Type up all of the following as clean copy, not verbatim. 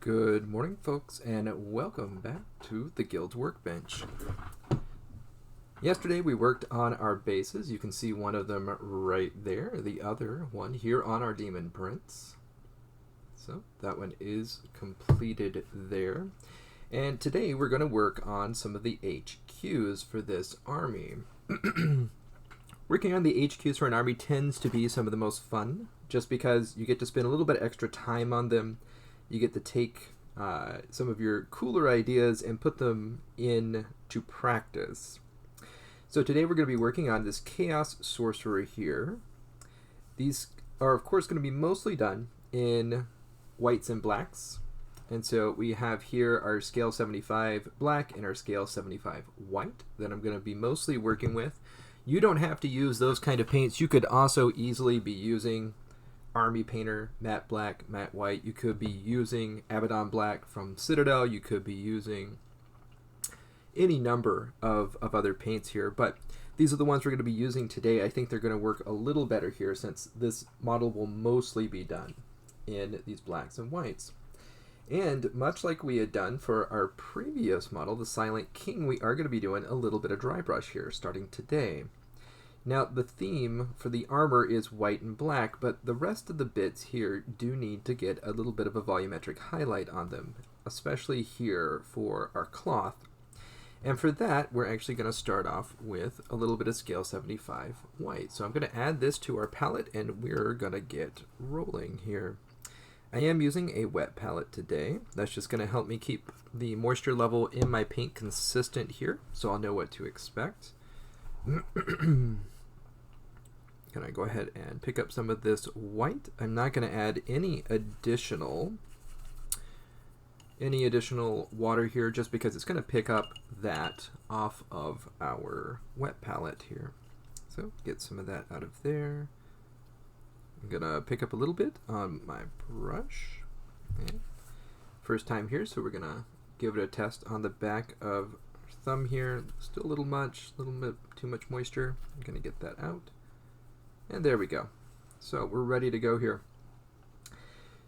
Good morning, folks, and welcome back to the Guild's Workbench. Yesterday we worked on our bases. You can see one of them right there, the other one here on our Demon Prince. So that one is completed there. And today we're going to work on some of the HQs for this army. Working on the HQs for an army tends to be some of the most fun, just because you get to spend a little bit extra time on them. You get to take some of your cooler ideas and put them into practice. So today we're going to be working on this Chaos Sorcerer here. These are of course going to be mostly done in whites and blacks. And so we have here our scale 75 black and our scale 75 white that I'm going to be mostly working with. You don't have to use those kind of paints. You could also easily be using Army Painter, matte black, matte white. You could be using Abaddon black from Citadel. You could be using any number of other paints here, but these are the ones we're going to be using today. I think they're going to work a little better here since this model will mostly be done in these blacks and whites. And much like we had done for our previous model, the Silent King, we are going to be doing a little bit of dry brush here starting today. Now, the theme for the armor is white and black, but the rest of the bits here do need to get a little bit of a volumetric highlight on them, especially here for our cloth. And for that, we're actually going to start off with a little bit of scale 75 white. So I'm going to add this to our palette, and we're going to get rolling here. I am using a wet palette today. That's just going to help me keep the moisture level in my paint consistent here, so I'll know what to expect. Can I go ahead and pick up some of this white? I'm not going to add any additional water here just because it's going to pick up that off of our wet palette here. So get some of that out of there. I'm going to pick up a little bit on my brush. Okay. First time here, so we're going to give it a test on the back of our thumb here. Still a little bit too much moisture. I'm going to get that out. And there we go. So we're ready to go here.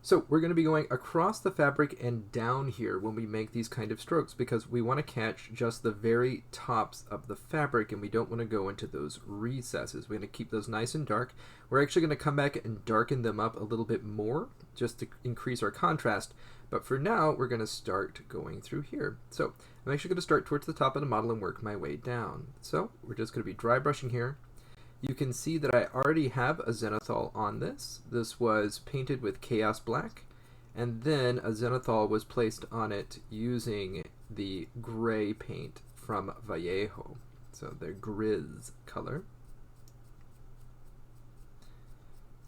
So we're going to be going across the fabric and down here when we make these kind of strokes because we want to catch just the very tops of the fabric and we don't want to go into those recesses. We're going to keep those nice and dark. We're actually going to come back and darken them up a little bit more just to increase our contrast. But for now, we're going to start going through here. So I'm actually going to start towards the top of the model and work my way down. So we're just going to be dry brushing here. You can see that I already have a zenithal on this. This was painted with Chaos Black, and then a zenithal was placed on it using the gray paint from Vallejo, so the Grizz color.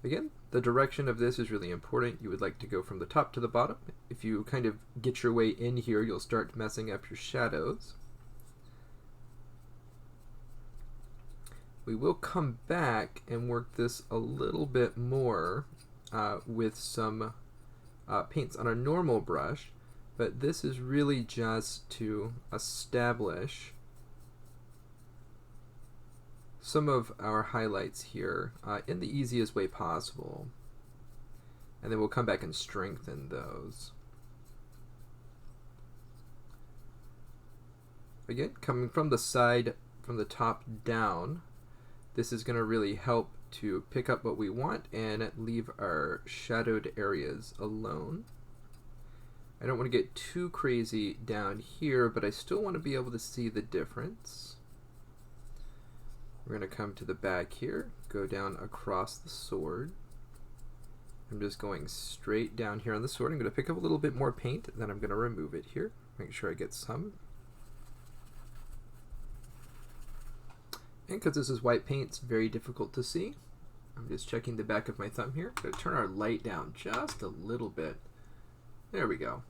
Again, the direction of this is really important. You would like to go from the top to the bottom. If you kind of get your way in here, you'll start messing up your shadows. We will come back and work this a little bit more with some paints on a normal brush, but this is really just to establish some of our highlights here in the easiest way possible. And then we'll come back and strengthen those. Again, coming from the side, from the top down, this is going to really help to pick up what we want and leave our shadowed areas alone. I don't want to get too crazy down here, but I still want to be able to see the difference. We're going to come to the back here, go down across the sword. I'm just going straight down here on the sword. I'm going to pick up a little bit more paint, then I'm going to remove it here. Make sure I get some. And because this is white paint, it's very difficult to see. I'm just checking the back of my thumb here. I'm going to turn our light down just a little bit. There we go.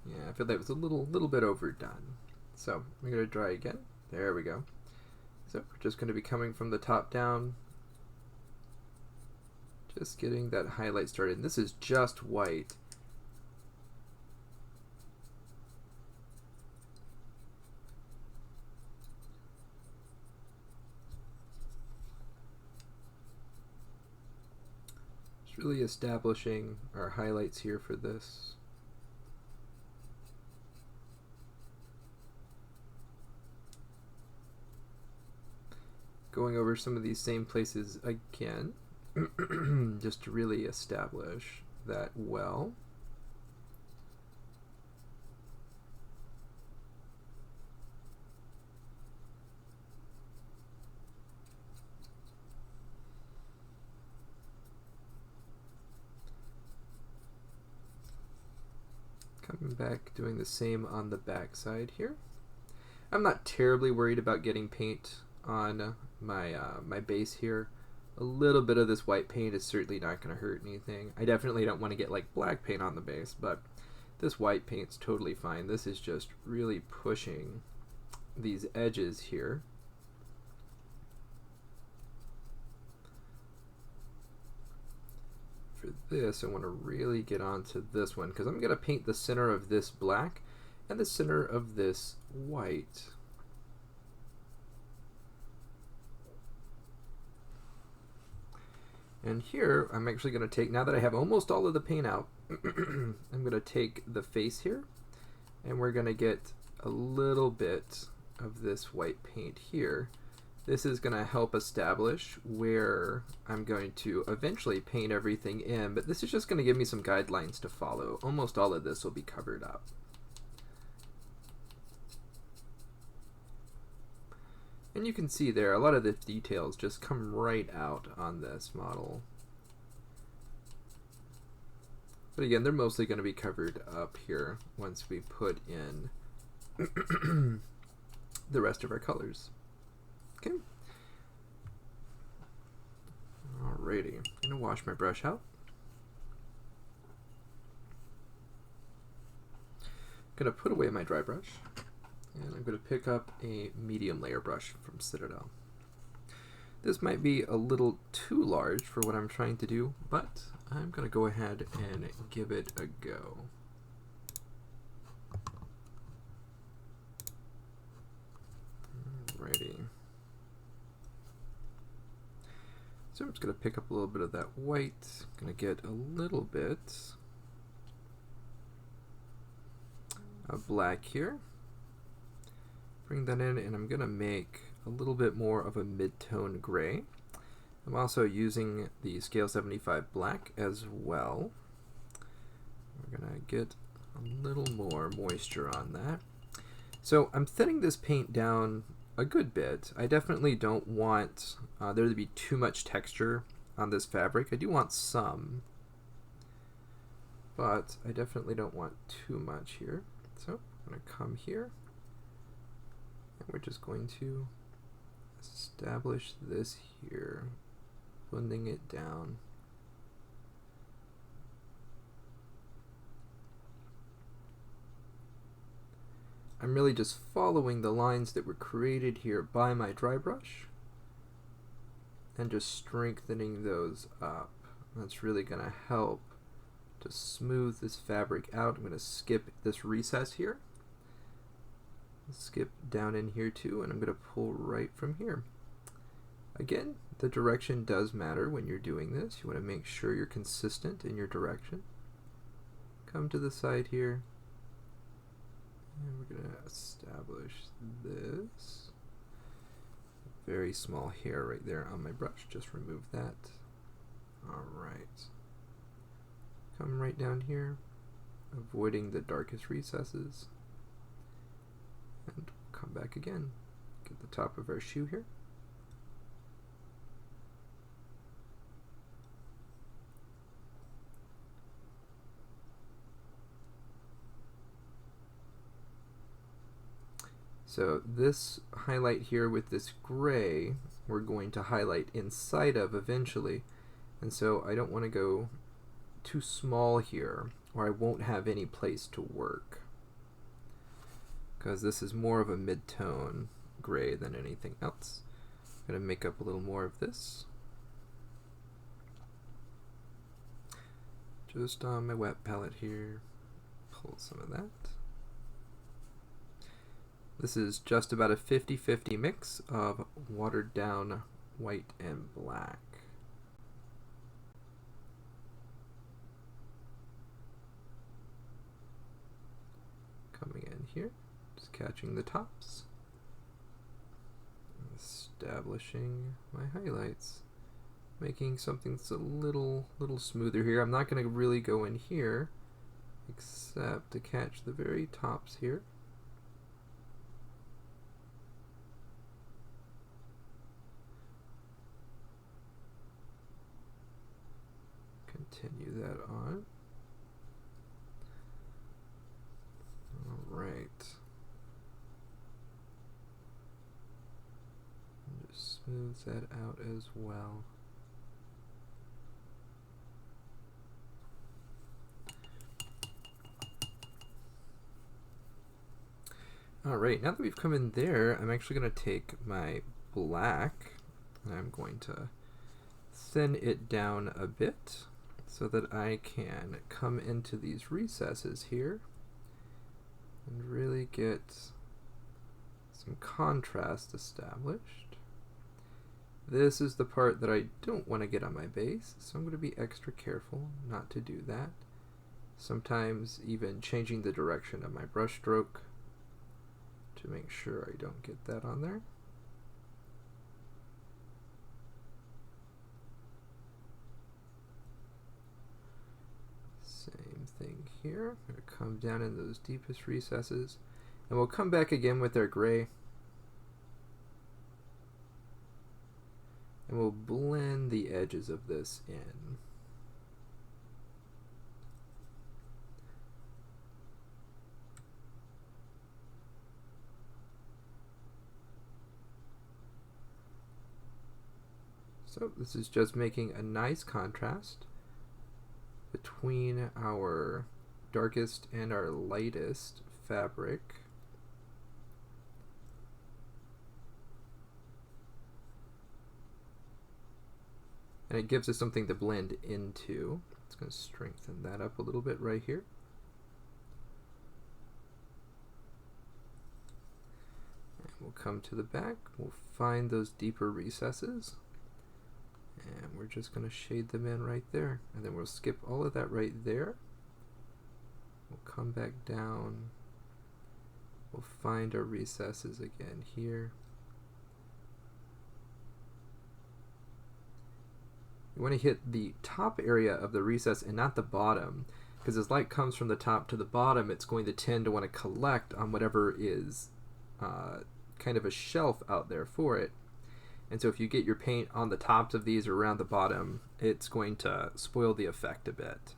Yeah, I feel that was a little bit overdone. So I'm going to try again. There we go. So we're just going to be coming from the top down. Just getting that highlight started. And this is just white. Really establishing our highlights here for this. going over some of these same places again, just to really establish that well. Coming back, doing the same on the back side here. I'm not terribly worried about getting paint on my my base here. A little bit of this white paint is certainly not going to hurt anything. I definitely don't want to get like black paint on the base, but this white paint's totally fine. This is just really pushing these edges here. For this, I want to really get onto this one because I'm going to paint the center of this black and the center of this white. And here, I'm actually going to take, now that I have almost all of the paint out, I'm going to take the face here, and we're going to get a little bit of this white paint here. This is going to help establish where I'm going to eventually paint everything in, but this is just going to give me some guidelines to follow. Almost all of this will be covered up. And you can see there, a lot of the details just come right out on this model. But again, they're mostly going to be covered up here once we put in the rest of our colors. Okay. Alrighty, I'm going to wash my brush out. I'm going to put away my dry brush. And I'm going to pick up a medium layer brush from Citadel. This might be a little too large for what I'm trying to do, but I'm going to go ahead and give it a go. Alrighty. So I'm just going to pick up a little bit of that white. I'm going to get a little bit of black here. Bring that in, and I'm going to make a little bit more of a mid-tone gray. I'm also using the Scale 75 black as well. We're going to get a little more moisture on that. So I'm thinning this paint down a good bit. I definitely don't want there to be too much texture on this fabric. I do want some, but I definitely don't want too much here. So I'm going to come here. And we're just going to establish this here, blending it down. I'm really just following the lines that were created here by my dry brush and just strengthening those up. That's really going to help to smooth this fabric out. I'm going to skip this recess here. Skip down in here too, and I'm going to pull right from here. Again, the direction does matter when you're doing this. You want to make sure you're consistent in your direction. Come to the side here, and we're going to establish this. Very small hair right there on my brush. Just remove that. Alright. Come right down here, avoiding the darkest recesses. And come back again. Get the top of our shoe here. So this highlight here with this gray, we're going to highlight inside of eventually. And so I don't want to go too small here, or I won't have any place to work. Because this is more of a mid-tone gray than anything else. I'm going to make up a little more of this. Just on my wet palette here, pull some of that. This is just about a 50-50 mix of watered down white and black. Coming in here. Catching the tops. establishing my highlights, making something that's a little smoother here. I'm not going to really go in here except to catch the very tops here. Continue that on. All right. And just smooth that out as well. Alright, now that we've come in there, I'm actually going to take my black and I'm going to thin it down a bit so that I can come into these recesses here and really get some contrast established. This is the part that I don't want to get on my base, so I'm going to be extra careful not to do that. Sometimes even changing the direction of my brush stroke to make sure I don't get that on there. Same thing here. I'm going to come down in those deepest recesses, and we'll come back again with our gray, and we'll blend the edges of this in. So this is just making a nice contrast between our darkest and our lightest fabric. And it gives us something to blend into. It's going to strengthen that up a little bit right here. And we'll come to the back. We'll find those deeper recesses. And we're just going to shade them in right there. And then we'll skip all of that right there. We'll come back down. We'll find our recesses again here. You want to hit the top area of the recess and not the bottom, because as light comes from the top to the bottom, it's going to tend to want to collect on whatever is kind of a shelf out there for it. And so if you get your paint on the tops of these or around the bottom, it's going to spoil the effect a bit.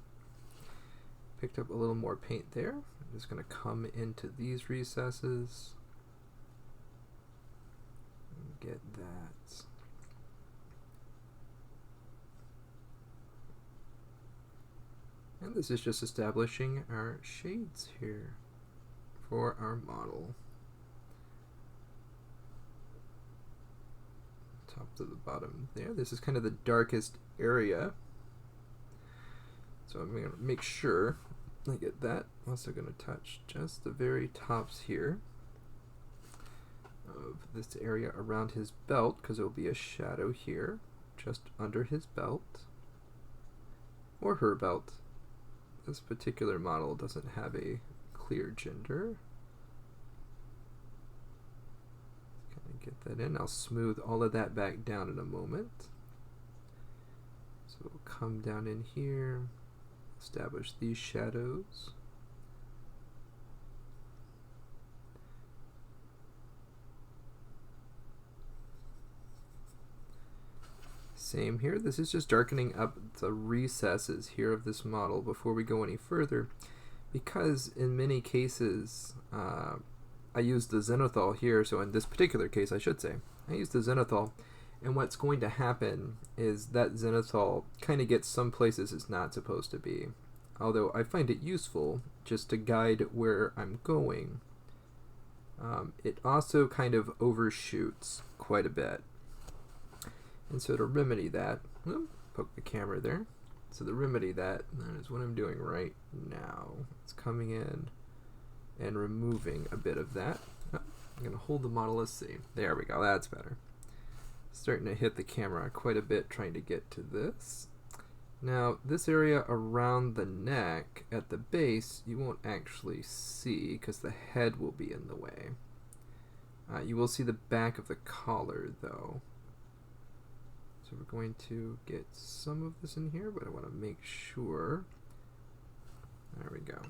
Picked up a little more paint there. I'm just going to come into these recesses and get that. And this is just establishing our shades here for our model. Top to the bottom there. This is kind of the darkest area. So I'm going to make sure I get that. I'm also going to touch just the very tops here of this area around his belt, because there will be a shadow here just under his belt or her belt. This particular model doesn't have a clear gender. Get that in. I'll smooth all of that back down in a moment. So we'll come down in here, establish these shadows. Same here. This is just darkening up the recesses here of this model before we go any further, because in many cases I used the zenithal here, so in this particular case I should say, I used the zenithal, and what's going to happen is that zenithal kind of gets some places it's not supposed to be, although I find it useful just to guide where I'm going. It also kind of overshoots quite a bit, and so to remedy that, poke the camera there, so to remedy that is what I'm doing right now. It's coming in and removing a bit of that. I'm going to hold the model, let's see. There we go, that's better. Starting to hit the camera quite a bit trying to get to this. Now, this area around the neck at the base, you won't actually see because the head will be in the way. You will see the back of the collar, though. So we're going to get some of this in here, but I want to make sure. There we go.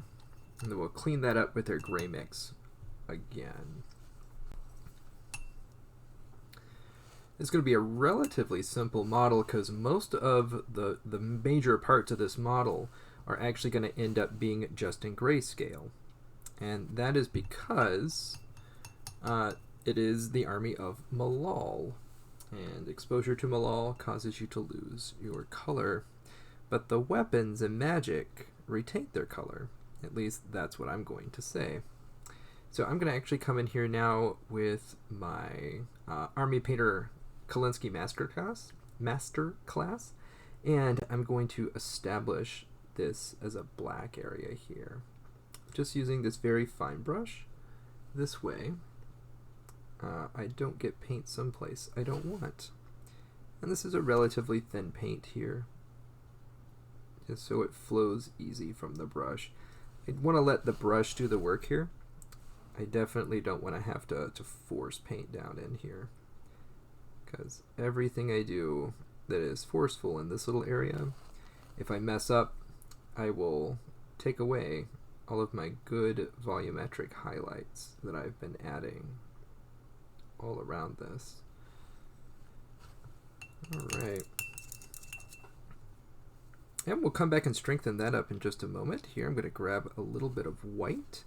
And then we'll clean that up with our gray mix again. It's going to be a relatively simple model because most of the major parts of this model are actually going to end up being just in grayscale. And that is because it is the army of Malal. And exposure to Malal causes you to lose your color. But the weapons and magic retain their color. At least that's what I'm going to say. So I'm going to actually come in here now with my Army Painter Kalinsky Master Class, and I'm going to establish this as a black area here. Just using this very fine brush. This way, I don't get paint someplace I don't want. And this is a relatively thin paint here, just so it flows easy from the brush. I want to let the brush do the work here. I definitely don't want to have to force paint down in here, because everything I do that is forceful in this little area, if I mess up, I will take away all of my good volumetric highlights that I've been adding all around this. Alright. And we'll come back and strengthen that up in just a moment. Here I'm going to grab a little bit of white,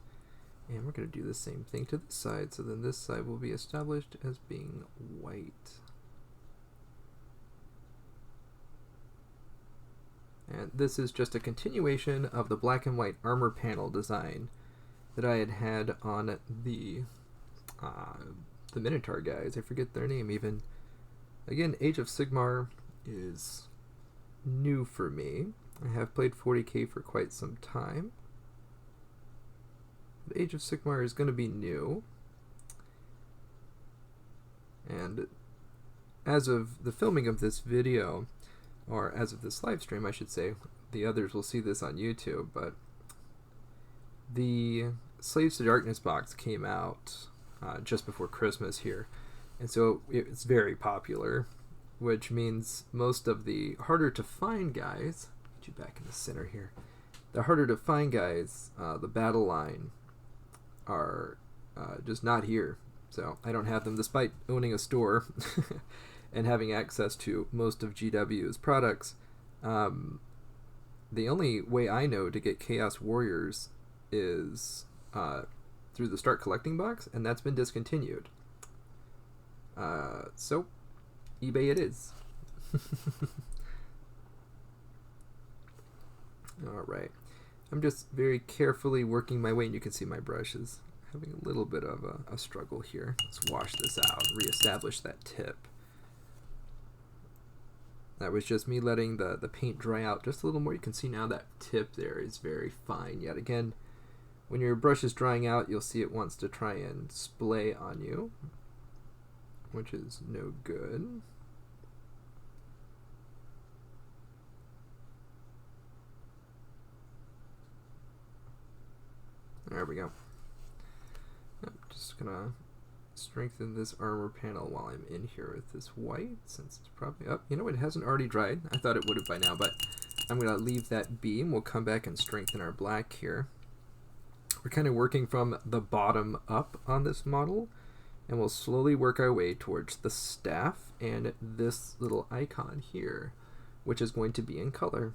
and we're going to do the same thing to this side, so then this side will be established as being white. And this is just a continuation of the black and white armor panel design that I had on the Minotaur guys. I forget their name even. Again, Age of Sigmar is new for me. I have played 40k for quite some time. But Age of Sigmar is going to be new. And as of the filming of this video, or as of this live stream, I should say, the others will see this on YouTube, but the Slaves to Darkness box came out just before Christmas here, and so it's very popular, which means most of the harder to find guys, get you back in the center here, the harder to find guys, the battle line, are just not here. So I don't have them, despite owning a store and having access to most of GW's products. The only way I know to get Chaos Warriors is through the Start Collecting box, and that's been discontinued. So, eBay it is. Alright. I'm just very carefully working my way, and you can see my brushes having a little bit of a struggle here. Let's wash this out, reestablish that tip. That was just me letting the paint dry out just a little more. You can see now that tip there is very fine. Yet again, when your brush is drying out, you'll see it wants to try and splay on you, which is no good. There we go. I'm just gonna strengthen this armor panel while I'm in here with this white, since it's probably up. You know, it hasn't already dried. I thought it would have by now, but I'm gonna leave that be, and we'll come back and strengthen our black here. We're kind of working from the bottom up on this model, and we'll slowly work our way towards the staff and this little icon here, which is going to be in color.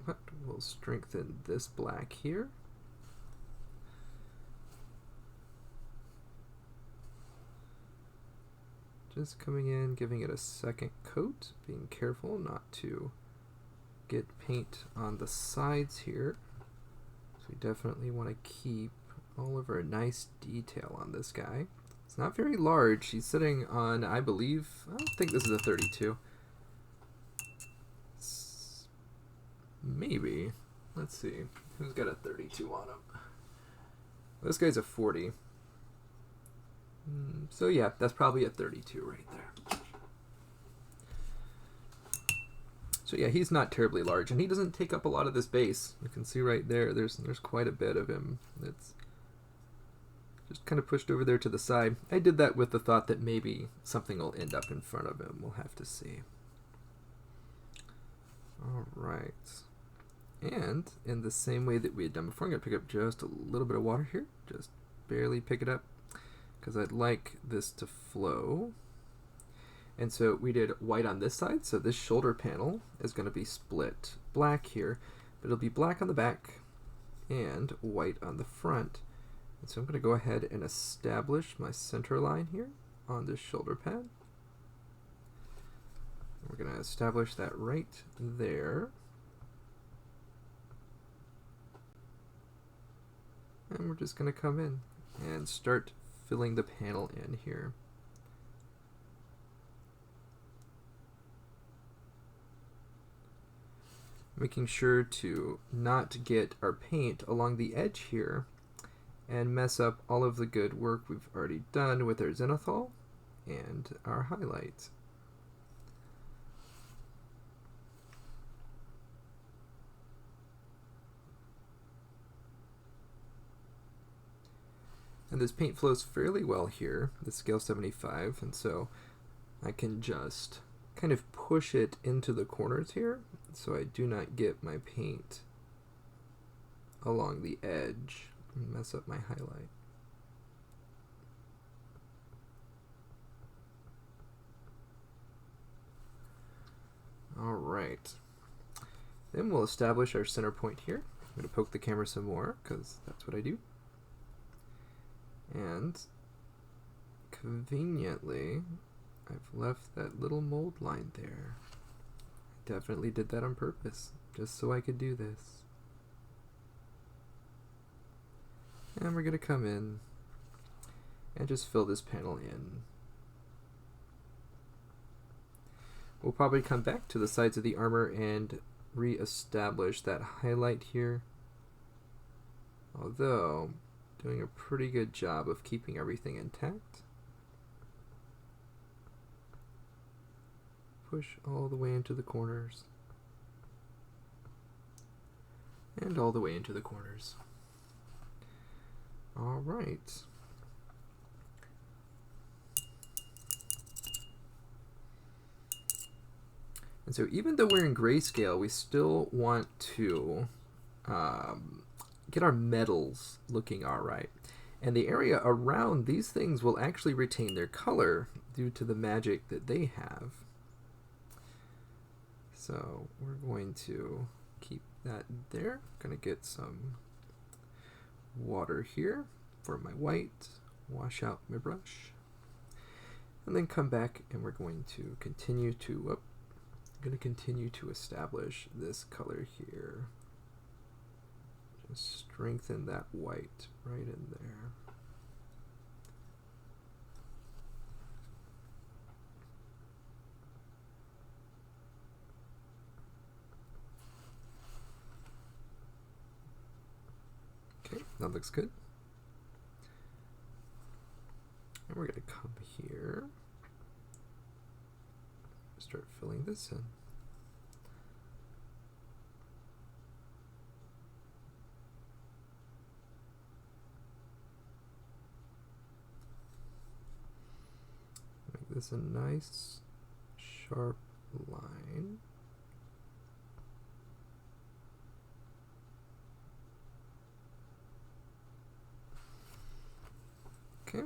But we'll strengthen this black here. Just coming in, giving it a second coat, being careful not to get paint on the sides here. So we definitely want to keep all of our nice detail on this guy. It's not very large. He's sitting on, I believe, I don't think this is a 32. Maybe. Let's see. Who's got a 32 on him? This guy's a 40. So yeah, that's probably a 32 right there. So yeah, he's not terribly large, and he doesn't take up a lot of this base. You can see right there, there's quite a bit of him that's Just kind of pushed over there to the side. I did that with the thought that maybe something will end up in front of him. We'll have to see. All right. And in the same way that we had done before, I'm going to pick up just a little bit of water here. Just barely pick it up because I'd like this to flow. And so we did white on this side. So this shoulder panel is going to be split black here, but it'll be black on the back and white on the front. And so I'm going to go ahead and establish my center line here on this shoulder pad. We're going to establish that right there. And we're just going to come in and start filling the panel in here. Making sure to not get our paint along the edge here and mess up all of the good work we've already done with our zenithal and our highlights. And this paint flows fairly well here, the scale 75, and so I can just kind of push it into the corners here so I do not get my paint along the edge and mess up my highlight. All right. Then we'll establish our center point here. I'm going to poke the camera some more because that's what I do. And conveniently, I've left that little mold line there. I definitely did that on purpose, just so I could do this. And we're going to come in and just fill this panel in. We'll probably come back to the sides of the armor and re-establish that highlight here. Although, doing a pretty good job of keeping everything intact. Push all the way into the corners. And all the way into the corners. All right. And so even though we're in grayscale, we still want to get our metals looking all right. And the area around these things will actually retain their color due to the magic that they have. So we're going to keep that there. Going to get some water here for my white, wash out my brush, and then come back and we're going to continue to establish this color here. Just strengthen that white right in there. Okay, that looks good. And we're going to come here, start filling this in. Make this a nice, sharp line. Okay.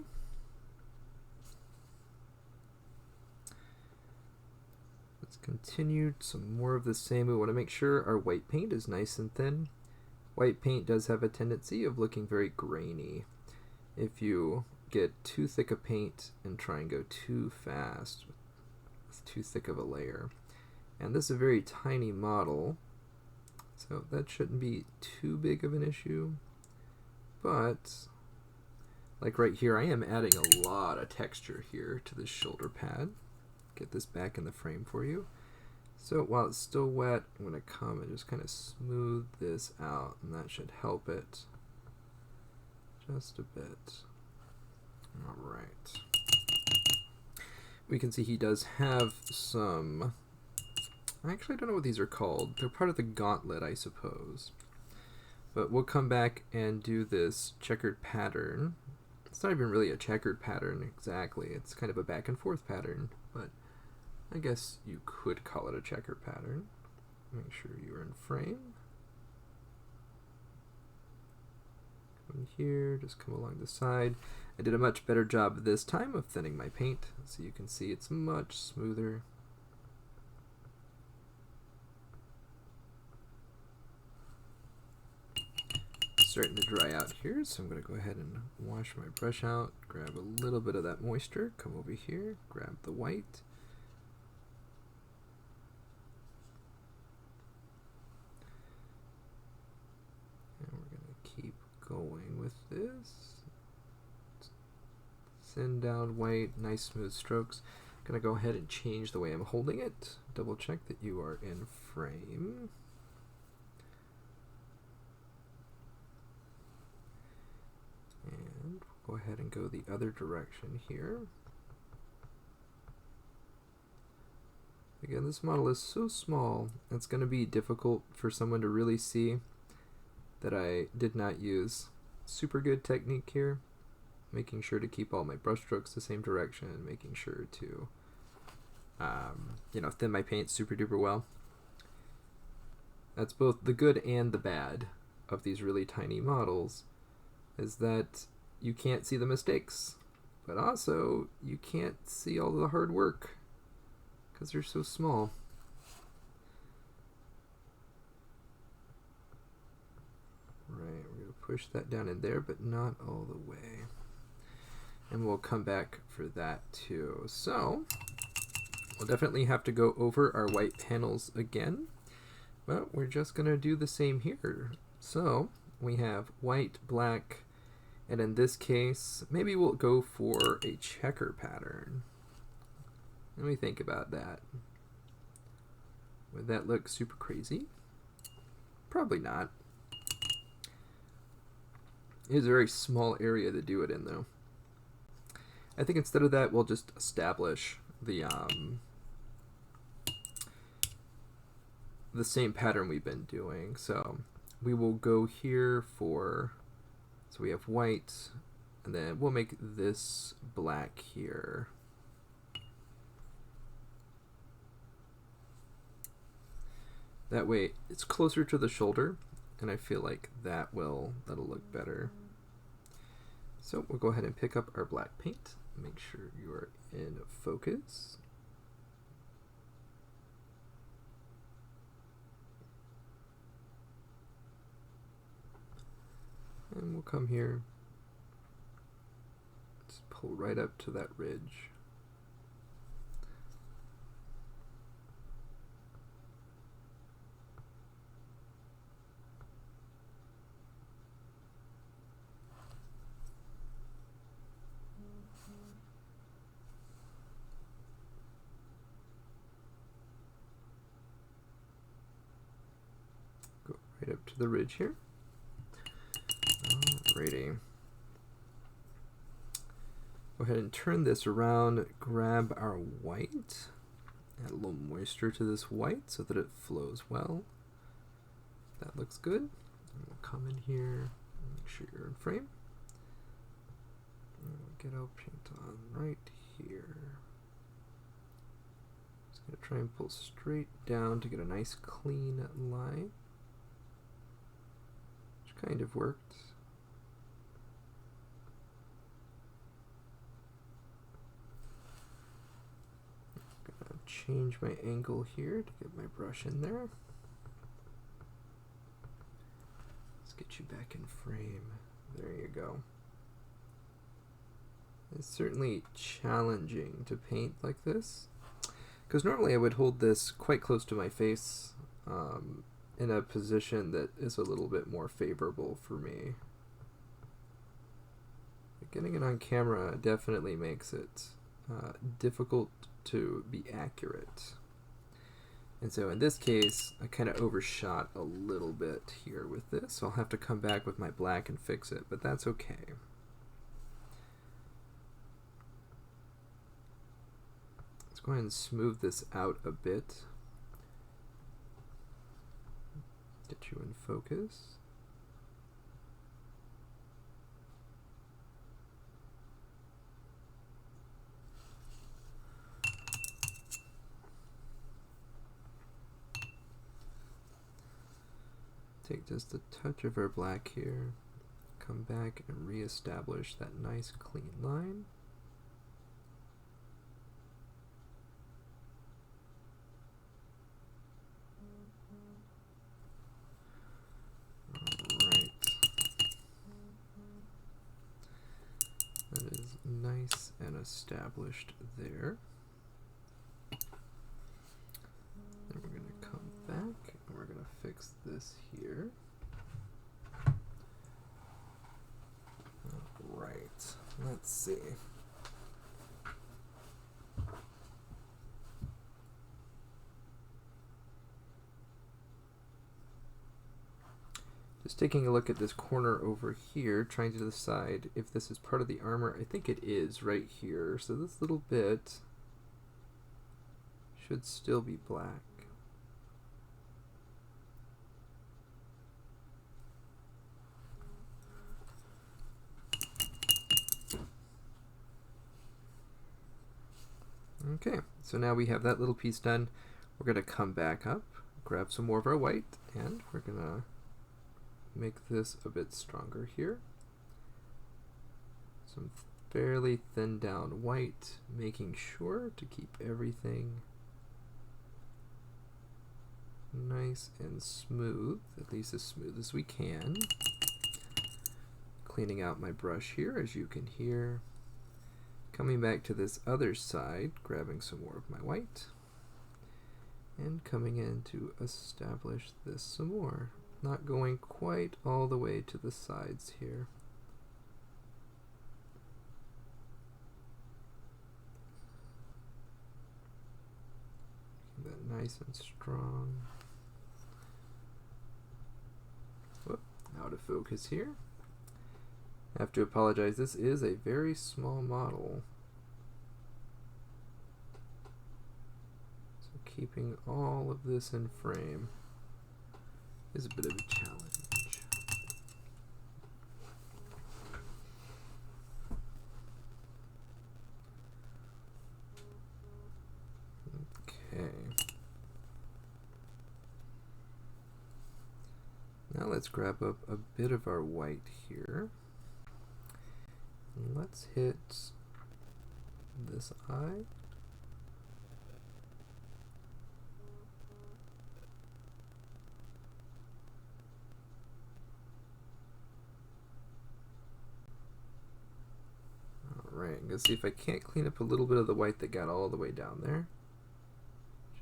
Let's continue some more of the same. We want to make sure our white paint is nice and thin. White paint does have a tendency of looking very grainy. If you get too thick a paint and try and go too fast with too thick of a layer. And this is a very tiny model, so that shouldn't be too big of an issue. But like right here, I am adding a lot of texture here to this shoulder pad. Get this back in the frame for you. So while it's still wet, I'm going to come and just kind of smooth this out, and that should help it just a bit. All right. We can see he does have some, I actually don't know what these are called. They're part of the gauntlet, I suppose. But we'll come back and do this checkered pattern It's not even really a checkered pattern exactly. It's kind of a back and forth pattern, but I guess you could call it a checkered pattern. Make sure you're in frame. Come here, just come along the side. I did a much better job this time of thinning my paint, so you can see it's much smoother. Starting to dry out here, so I'm going to go ahead and wash my brush out, grab a little bit of that moisture, come over here, grab the white. And we're going to keep going with this. Send down white, nice smooth strokes. I'm going to go ahead and change the way I'm holding it. Double check that you are in frame. And we'll go ahead and go the other direction here. Again, this model is so small, it's going to be difficult for someone to really see that I did not use super good technique here. Making sure to keep all my brush strokes the same direction, making sure to, thin my paint super duper well. That's both the good and the bad of these really tiny models, is that you can't see the mistakes, but also you can't see all the hard work because they're so small. Right, we're going to push that down in there, but not all the way. And we'll come back for that too. So we'll definitely have to go over our white panels again, but we're just going to do the same here. So we have white, black, and in this case, maybe we'll go for a checker pattern. Let me think about that. Would that look super crazy? Probably not. It is a very small area to do it in though. I think instead of that, we'll just establish the same pattern we've been doing. So we will go here for, so we have white, and then we'll make this black here. That way it's closer to the shoulder, and I feel like that'll look better. So we'll go ahead and pick up our black paint. Make sure you are in focus. And we'll come here. Just pull right up to that ridge. Right up to the ridge here. Alrighty. Go ahead and turn this around, grab our white, add a little moisture to this white so that it flows well. That looks good. And we'll come in here, make sure you're in frame. And we'll get our paint on right here. Just gonna try and pull straight down to get a nice clean line. Kind of worked. I'm gonna change my angle here to get my brush in there. Let's get you back in frame. There you go. It's certainly challenging to paint like this, because normally I would hold this quite close to my face, in a position that is a little bit more favorable for me. But getting it on camera definitely makes it difficult to be accurate. And so in this case, I kind of overshot a little bit here with this, so I'll have to come back with my black and fix it, but that's okay. Let's go ahead and smooth this out a bit. Get you in focus. Take just a touch of our black here, come back and reestablish that nice clean line. Alright. That is nice and established there. Then we're going to come back and we're going to fix this here. Alright, let's see. Just taking a look at this corner over here, trying to decide if this is part of the armor. I think it is right here. So this little bit should still be black. Okay, so now we have that little piece done. We're going to come back up, grab some more of our white, and we're going to make this a bit stronger here. Some fairly thin down white, making sure to keep everything nice and smooth, at least as smooth as we can. Cleaning out my brush here, as you can hear. Coming back to this other side, grabbing some more of my white, and coming in to establish this some more. Not going quite all the way to the sides here. Keep that nice and strong. Whoop, out of focus here. I have to apologize, this is a very small model. So keeping all of this in frame is a bit of a challenge. Okay. Now let's grab up a bit of our white here. And let's hit this eye. Alright, I'm going to see if I can't clean up a little bit of the white that got all the way down there.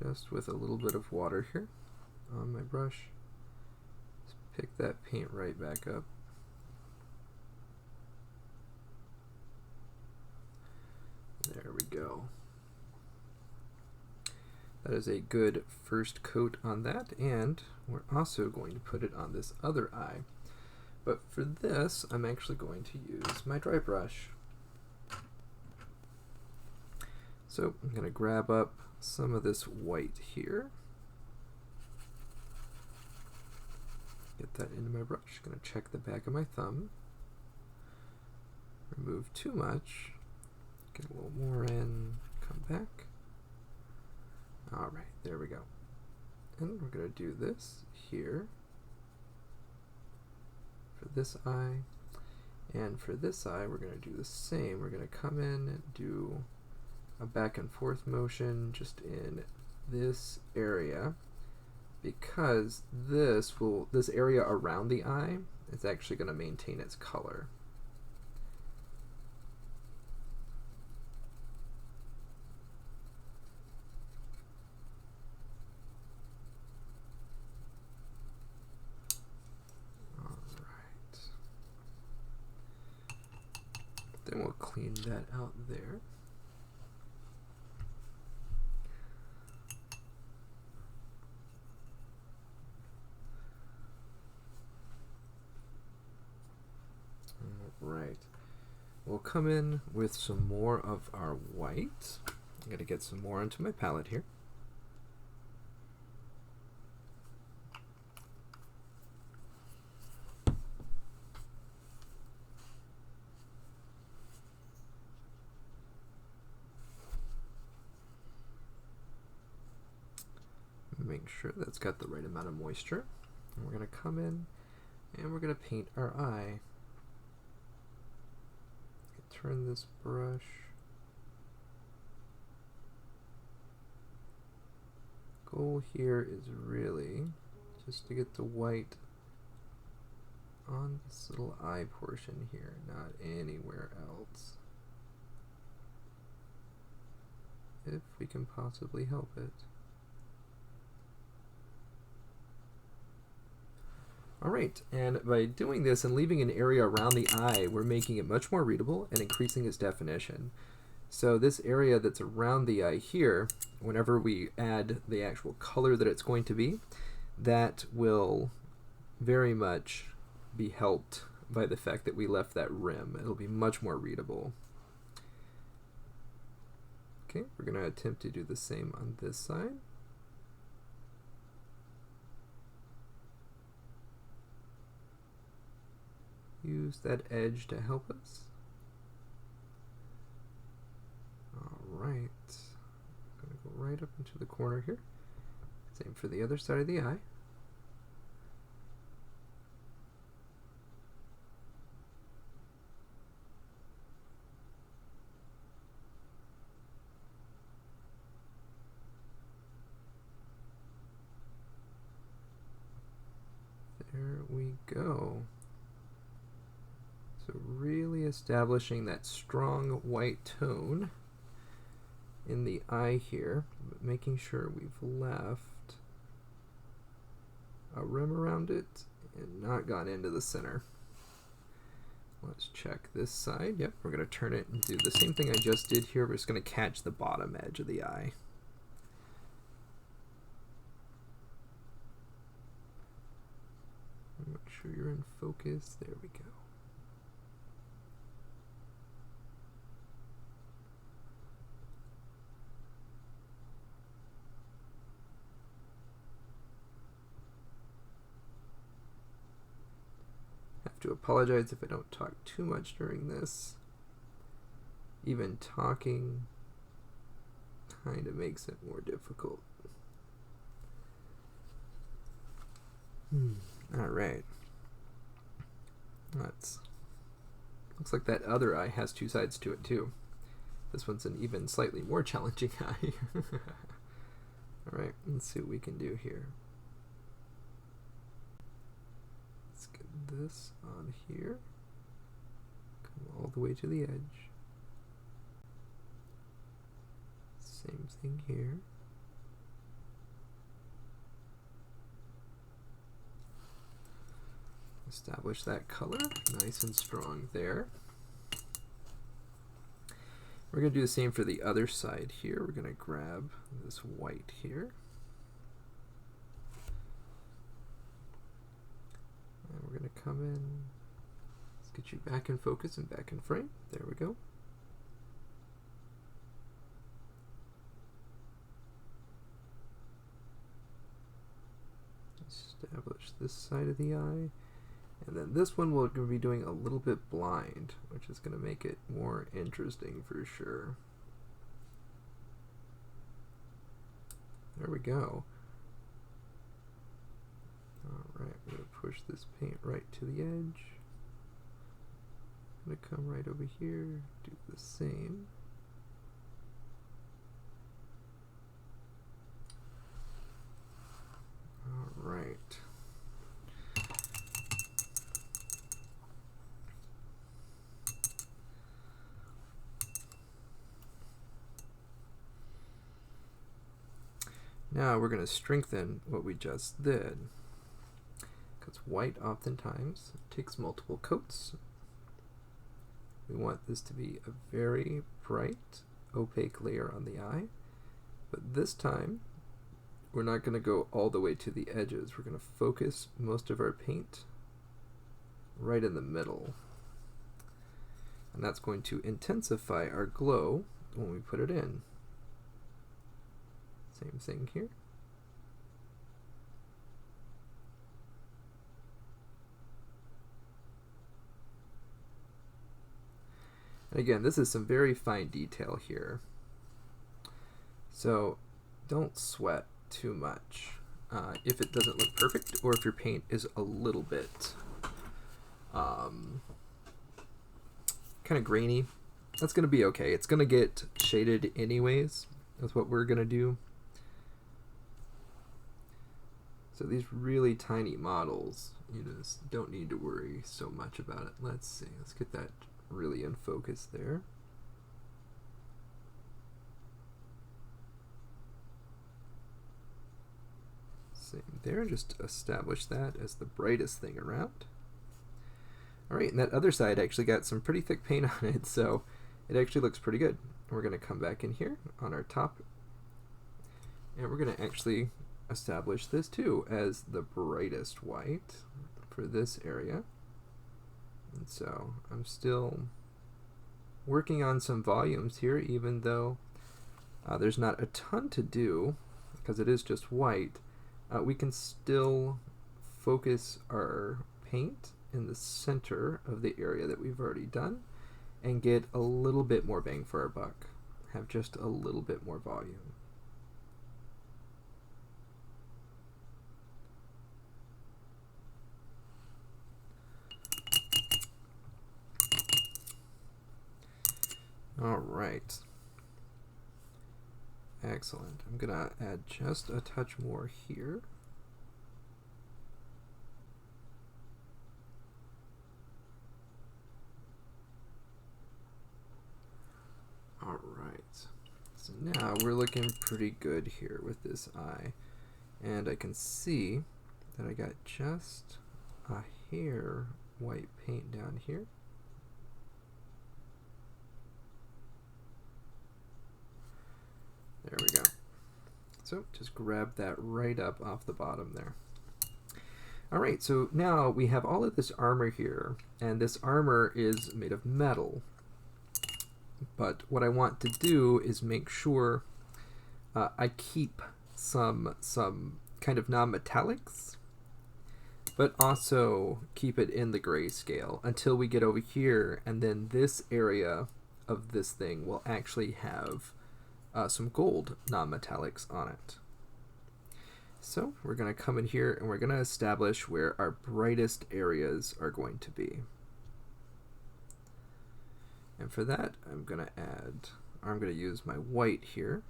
Just with a little bit of water here on my brush. Just pick that paint right back up. There we go. That is a good first coat on that, and we're also going to put it on this other eye. But for this, I'm actually going to use my dry brush. So I'm going to grab up some of this white here. Get that into my brush. Going to check the back of my thumb. Remove too much. Get a little more in, come back. Alright, there we go. And we're going to do this here for this eye. And for this eye, we're going to do the same. We're going to come in and do a back and forth motion just in this area, because this area around the eye is actually going to maintain its color. Then we'll clean that out there. Right. We'll come in with some more of our white. I'm going to get some more into my palette here. Make sure that's got the right amount of moisture. And we're going to come in and we're going to paint our eye. Turn this brush. Goal here is really just to get the white on this little eye portion here, not anywhere else. If we can possibly help it. Alright, and by doing this and leaving an area around the eye, we're making it much more readable and increasing its definition. So this area that's around the eye here, whenever we add the actual color that it's going to be, that will very much be helped by the fact that we left that rim. It'll be much more readable. Okay, we're going to attempt to do the same on this side. Use that edge to help us. Alright, I'm going to go right up into the corner here. Same for the other side of the eye. There we go. So really establishing that strong white tone in the eye here, but making sure we've left a rim around it and not gone into the center. Let's check this side. Yep, we're going to turn it and do the same thing I just did here. We're just going to catch the bottom edge of the eye. Make sure you're in focus. There we go. To apologize if I don't talk too much during this. Even talking kind of makes it more difficult. All right. Looks like that other eye has two sides to it too. This one's an even slightly more challenging eye. All right, let's see what we can do here. This on here, come all the way to the edge. Same thing here. Establish that color, nice and strong there. We're going to do the same for the other side here. We're going to grab this white here. And we're going to come in, let's get you back in focus and back in frame. There we go. Establish this side of the eye. And then this one we're going to be doing a little bit blind, which is going to make it more interesting for sure. There we go. Alright, I'm going to push this paint right to the edge. I'm going to come right over here, do the same. Alright. Now we're going to strengthen what we just did, because white oftentimes takes multiple coats. We want this to be a very bright, opaque layer on the eye, but this time we're not going to go all the way to the edges. We're going to focus most of our paint right in the middle, and that's going to intensify our glow when we put it in. Same thing here. And again, this is some very fine detail here. So don't sweat too much. if it doesn't look perfect, or if your paint is a little bit kind of grainy, that's going to be okay. It's going to get shaded anyways. That's what we're going to do. So these really tiny models, you just don't need to worry so much about it. Let's see. Let's get that really in focus there. Same there. Just establish that as the brightest thing around. All right, and that other side actually got some pretty thick paint on it, so it actually looks pretty good. We're going to come back in here on our top, and we're going to actually establish this too as the brightest white for this area. And so I'm still working on some volumes here, even though there's not a ton to do because it is just white. We can still focus our paint in the center of the area that we've already done and get a little bit more bang for our buck, have just a little bit more volume. All right. Excellent. I'm gonna add just a touch more here. All right. So now we're looking pretty good here with this eye. And I can see that I got just a hair white paint down here. There we go. So just grab that right up off the bottom there. All right, so now we have all of this armor here, and this armor is made of metal. But what I want to do is make sure I keep some kind of non-metallics, but also keep it in the grayscale until we get over here, and then this area of this thing will actually have some gold non-metallics on it. So we're going to come in here and we're going to establish where our brightest areas are going to be. And for that, I'm going to use my white here.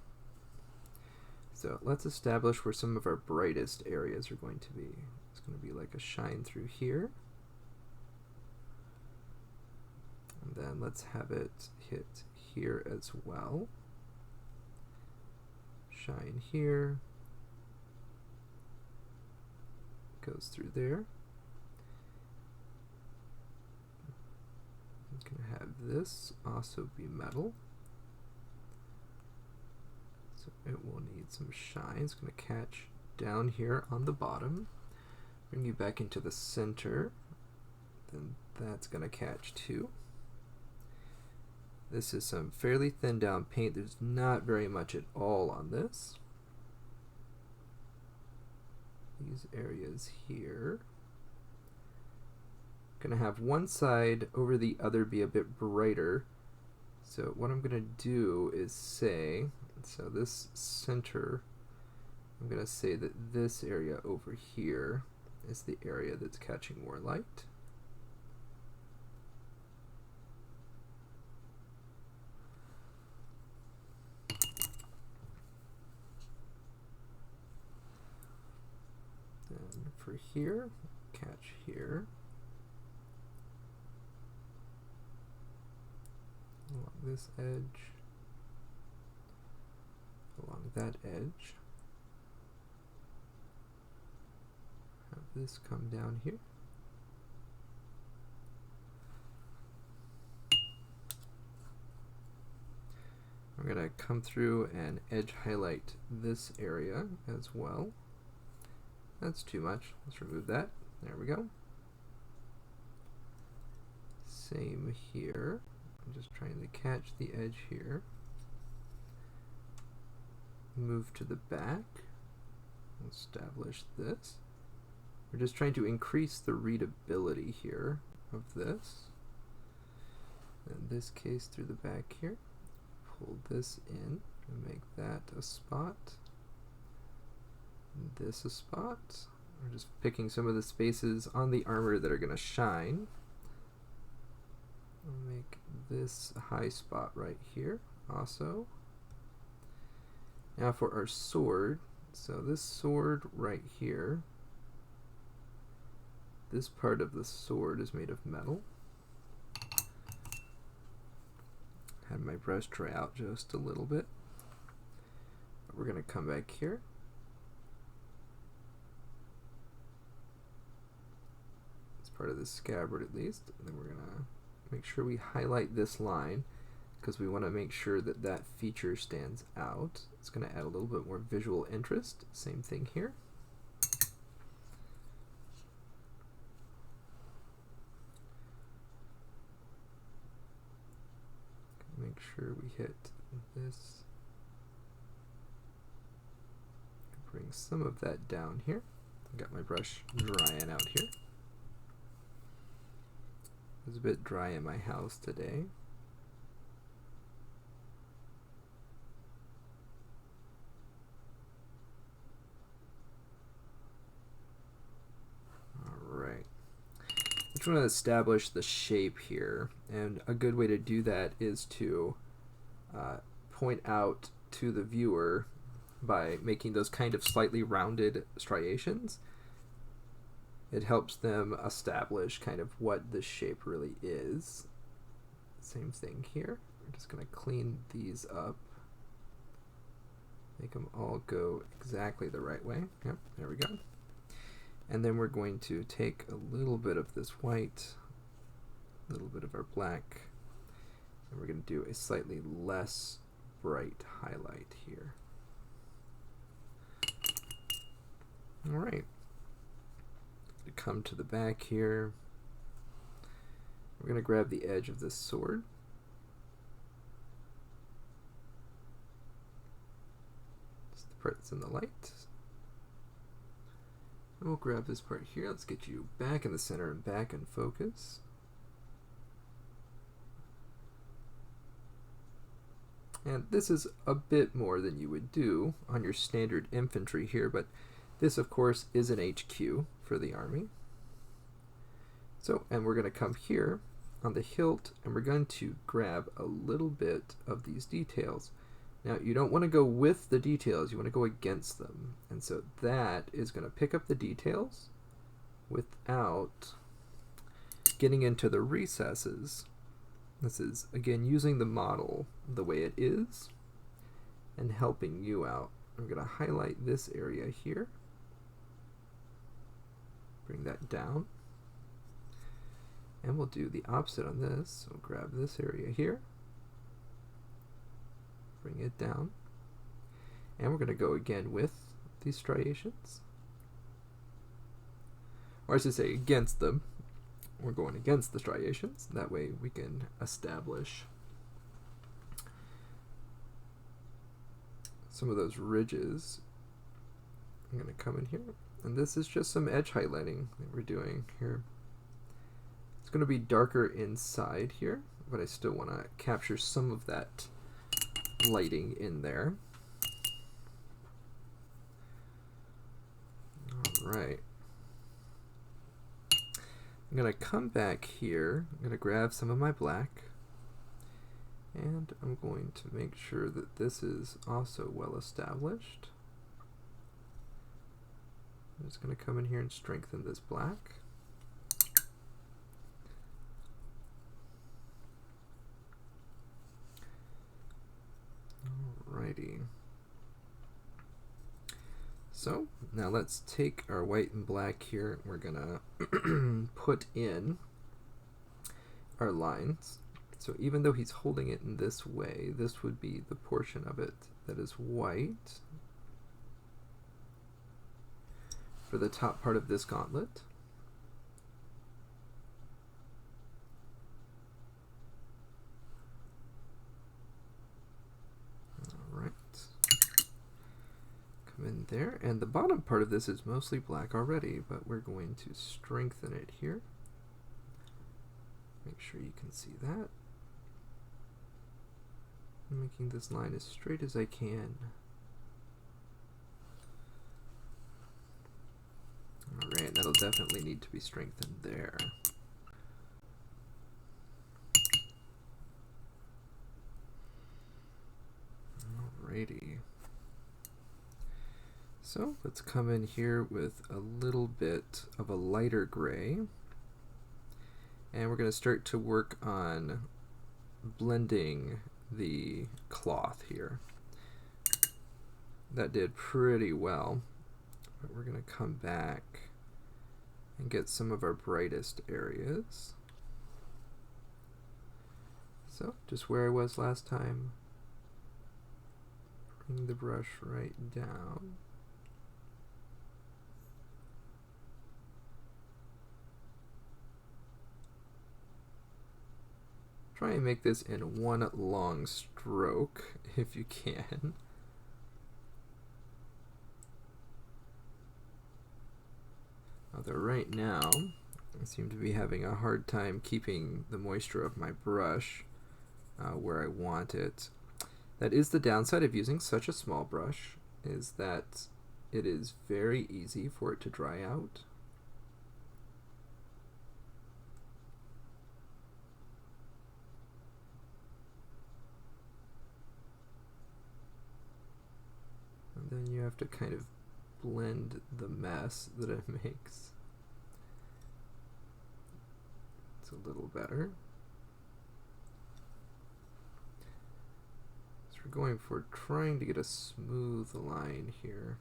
So let's establish where some of our brightest areas are going to be. It's going to be like a shine through here. And then let's have it hit here as well. Shine here. Goes through there. I'm going to have this also be metal. So it will need some shine. It's going to catch down here on the bottom. Bring you back into the center. Then that's going to catch too. This is some fairly thin down paint. There's not very much at all on this. These areas here. Gonna have one side over the other be a bit brighter. So what I'm gonna do is say, so this center, I'm gonna say that this area over here is the area that's catching more light. For here, catch here, along this edge, along that edge, have this come down here. I'm going to come through and edge highlight this area as well. That's too much. Let's remove that. There we go. Same here. I'm just trying to catch the edge here. Move to the back. Establish this. We're just trying to increase the readability here of this. In this case, through the back here. Pull this in and make that a spot. this a spot. We're just picking some of the spaces on the armor that are going to shine. We'll make this a high spot right here also. Now for our sword, so this sword right here, this part of the sword is made of metal. Had my brush dry out just a little bit. But we're going to come back here. It's part of the scabbard at least. And then we're going to make sure we highlight this line because we want to make sure that that feature stands out. It's going to add a little bit more visual interest. Same thing here. Make sure we hit this. Bring some of that down here. I've got my brush drying out here. It was a bit dry in my house today. Alright. I just want to establish the shape here, and a good way to do that is to point out to the viewer by making those kind of slightly rounded striations. It helps them establish kind of what the shape really is. Same thing here. We're just going to clean these up. Make them all go exactly the right way. Yep, there we go. And then we're going to take a little bit of this white, a little bit of our black, and we're going to do a slightly less bright highlight here. All right. Come to the back here. We're going to grab the edge of this sword. It's the part that's in the light. And we'll grab this part here. Let's get you back in the center and back in focus. And this is a bit more than you would do on your standard infantry here, but this, of course, is an HQ for the army. So, and we're going to come here on the hilt, and we're going to grab a little bit of these details. Now, you don't want to go with the details, you want to go against them. And so that is going to pick up the details without getting into the recesses. This is, again, using the model the way it is and helping you out. I'm going to highlight this area here. Bring that down. And we'll do the opposite on this. So grab this area here. Bring it down. And we're going to go again with these striations. Or I should say against them. We're going against the striations. That way we can establish some of those ridges. I'm going to come in here. And this is just some edge highlighting that we're doing here. It's going to be darker inside here, but I still want to capture some of that lighting in there. All right. I'm going to come back here. I'm going to grab some of my black. And I'm going to make sure that this is also well established. I'm just going to come in here and strengthen this black. Alrighty. So now let's take our white and black here. We're going to put in our lines. So even though he's holding it in this way, this would be the portion of it that is white for the top part of this gauntlet. Alright. Come in there, and the bottom part of this is mostly black already, but we're going to strengthen it here. Make sure you can see that. I'm making this line as straight as I can. definitely need to be strengthened there. Alrighty. So let's come in here with a little bit of a lighter gray. And we're going to start to work on blending the cloth here. That did pretty well. But we're going to come back and get some of our brightest areas. So just where I was last time. Bring the brush right down. Try and make this in one long stroke if you can. Although right now I seem to be having a hard time keeping the moisture of my brush where I want it. That is the downside of using such a small brush, is that it is very easy for it to dry out. And then you have to kind of blend the mess that it makes. It's a little better. So we're going for trying to get a smooth line here.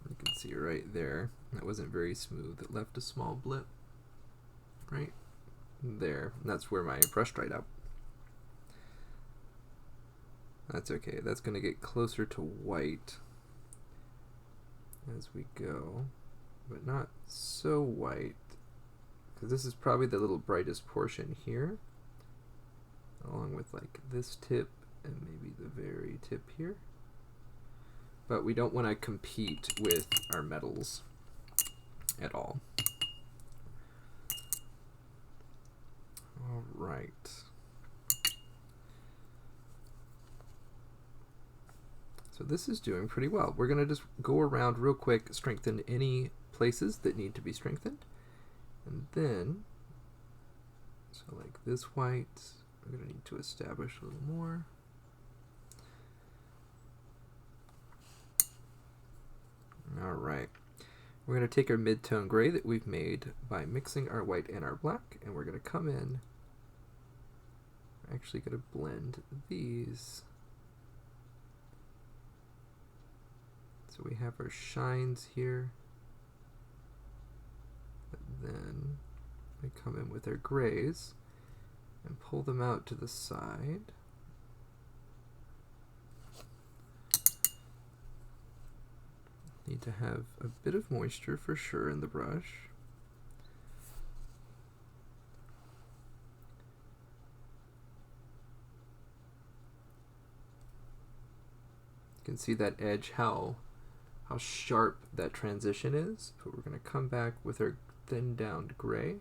You can see right there, that wasn't very smooth. It left a small blip right there. And that's where my brush dried up. That's okay. That's going to get closer to white as we go, but not so white, because this is probably the little brightest portion here, along with like this tip and maybe the very tip here. But we don't want to compete with our metals at all. All right. So this is doing pretty well. We're going to just go around real quick, strengthen any places that need to be strengthened. And then, so like this white, we're going to need to establish a little more. All right. We're going to take our mid-tone gray that we've made by mixing our white and our black, and we're going to come in. We're actually going to blend these. So we have our shines here, but then we come in with our grays and pull them out to the side. Need to have a bit of moisture for sure in the brush. You can see that edge, how sharp that transition is, but we're going to come back with our thin downed gray,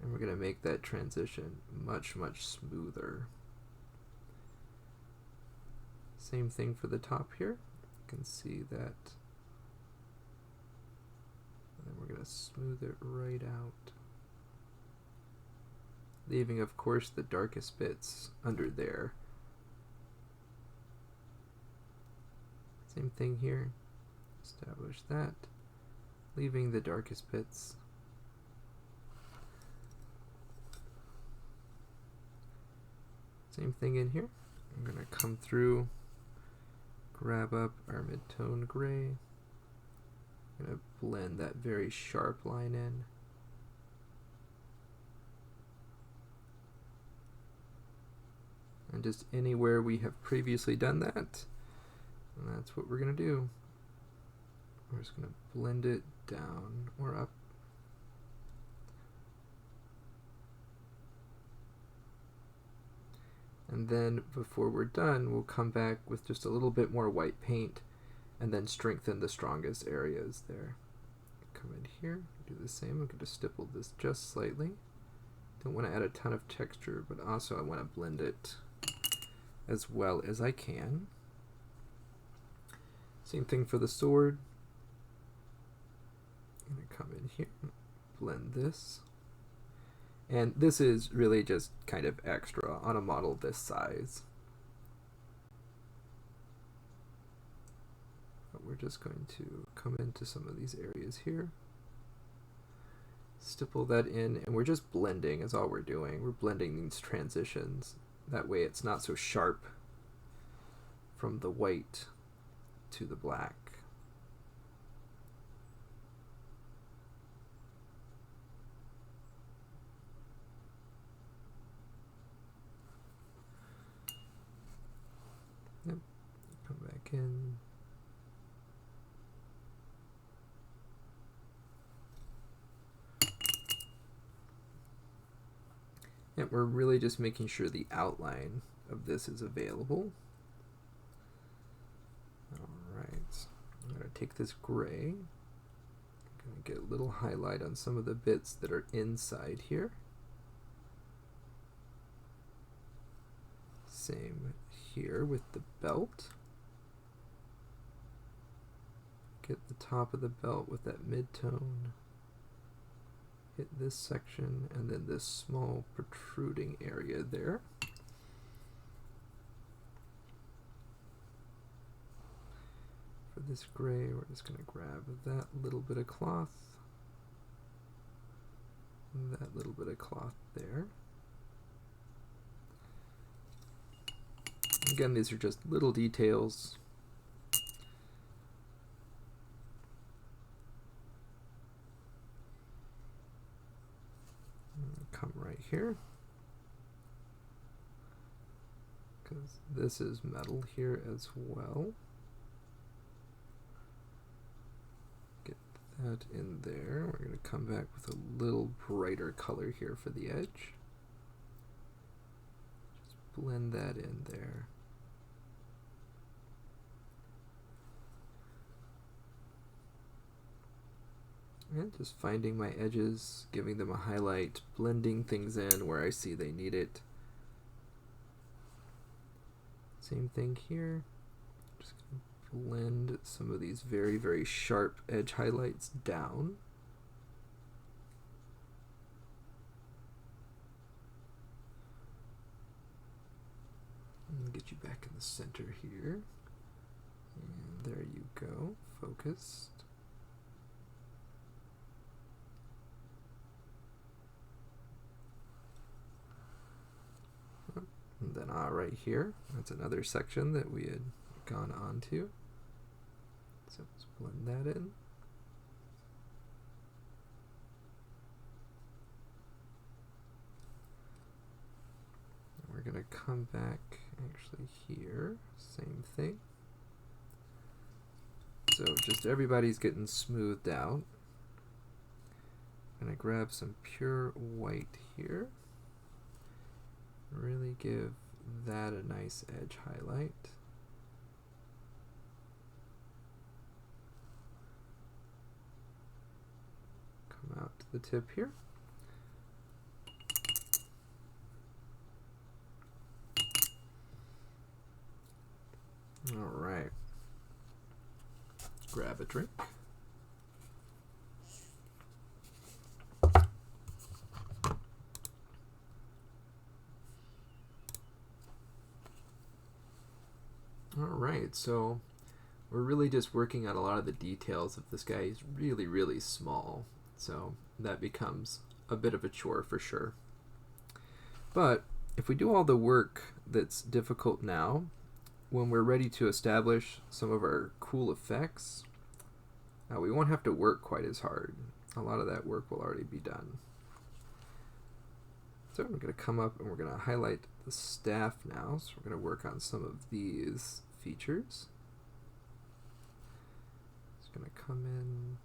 and we're going to make that transition much smoother. Same thing for the top here. You can see that. And then we're going to smooth it right out, leaving of course the darkest bits under there. Same thing here. Establish that, leaving the darkest bits. Same thing in here. I'm going to come through, grab up our mid-tone gray. I'm going to blend that very sharp line in. And just anywhere we have previously done that, and that's what we're going to do. We're just going to blend it down or up. And then before we're done, we'll come back with just a little bit more white paint and then strengthen the strongest areas there. Come in here, do the same. I'm going to stipple this just slightly. Don't want to add a ton of texture, but also I want to blend it as well as I can. Same thing for the sword. I'm going to come in here, blend this. And this is really just kind of extra on a model this size. But we're just going to come into some of these areas here. Stipple that in, and we're just blending is all we're doing. We're blending these transitions. That way it's not so sharp from the white to the black. Yep. Come back in. And we're really just making sure the outline of this is available. Alright, I'm going to take this gray. I'm going to get a little highlight on some of the bits that are inside here. Same here with the belt. Get the top of the belt with that mid-tone. Hit this section and then this small protruding area there. For this gray, we're just going to grab that little bit of cloth, and that little bit of cloth there. Again, these are just little details. Come right here, because this is metal here as well. Get that in there. We're going to come back with a little brighter color here for the edge. Just blend that in there. And just finding my edges, giving them a highlight, blending things in where I see they need it. Same thing here. Just gonna blend some of these very, very sharp edge highlights down. And get you back in the center here. And there you go, focused. And then right here, that's another section that we had gone on to. So let's blend that in. And we're going to come back actually here, same thing. So just everybody's getting smoothed out. I'm going to grab some pure white here. Really give that a nice edge highlight. Come out to the tip here. All right. Grab a drink. Alright, so we're really just working on a lot of the details of this guy. He's really, really small, so that becomes a bit of a chore for sure. But if we do all the work that's difficult now, when we're ready to establish some of our cool effects, we won't have to work quite as hard. A lot of that work will already be done. So we're going to come up and we're going to highlight the staff now. So we're going to work on some of these features. Just going to come in,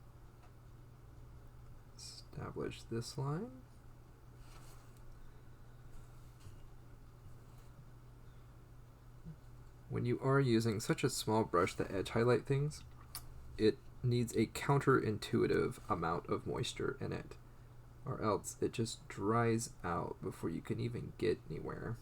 establish this line. When you are using such a small brush to edge highlight things, it needs a counterintuitive amount of moisture in it, or else it just dries out before you can even get anywhere.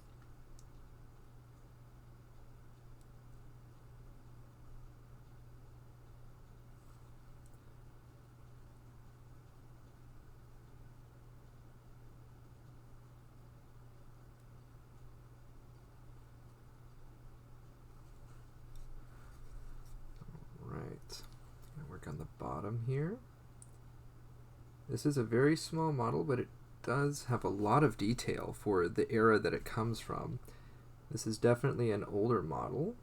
mark on the bottom here. This is a very small model, but it does have a lot of detail for the era that it comes from. This is definitely an older model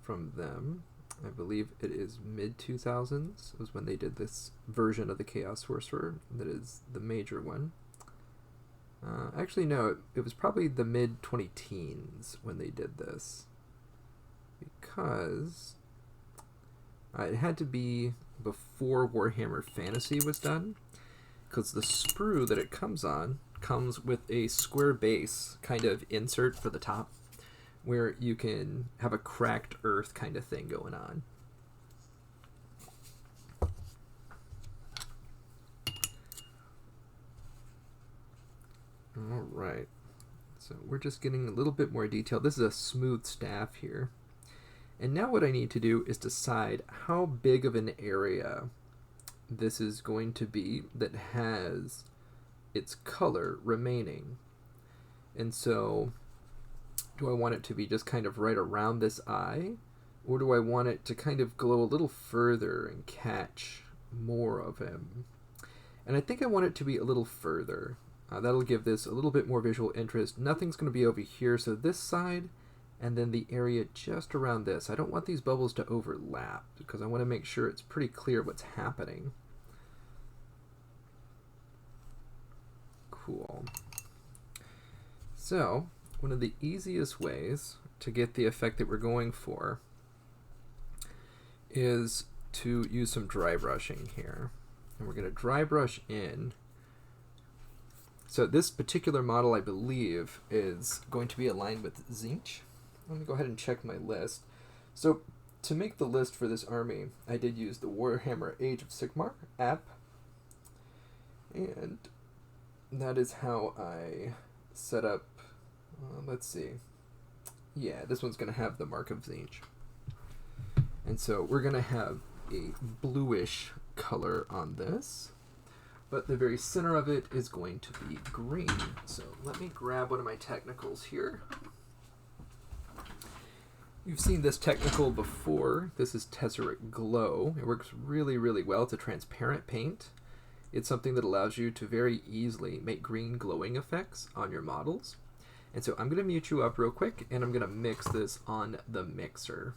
from them. I believe it is mid-2000s was when they did this version of the Chaos Sorcerer. That is the major one. Actually, no, it was probably the mid-2010s when they did this. Because it had to be before Warhammer Fantasy was done. Because the sprue that it comes on comes with a square base kind of insert for the top, where you can have a cracked earth kind of thing going on. All right, so we're just getting a little bit more detail. This is a smooth staff here. And now what I need to do is decide how big of an area this is going to be that has its color remaining. And so do I want it to be just kind of right around this eye, or do I want it to kind of glow a little further and catch more of him? And I think I want it to be a little further. That'll give this a little bit more visual interest. Nothing's going to be over here, so this side and then the area just around this. I don't want these bubbles to overlap because I want to make sure it's pretty clear what's happening. Cool. So, one of the easiest ways to get the effect that we're going for is to use some dry brushing here. And we're going to dry brush in. So this particular model, I believe, is going to be aligned with Tzeentch. Let me go ahead and check my list. So to make the list for this army, I did use the Warhammer Age of Sigmar app. And that is how I set up, let's see. Yeah, this one's going to have the mark of Tzeentch. And so we're going to have a bluish color on this. But the very center of it is going to be green. So let me grab one of my technicals here. You've seen this technical before. This is Tesseract Glow. It works really, really well. It's a transparent paint. It's something that allows you to very easily make green glowing effects on your models. And so I'm going to mute you up real quick, and I'm going to mix this on the mixer.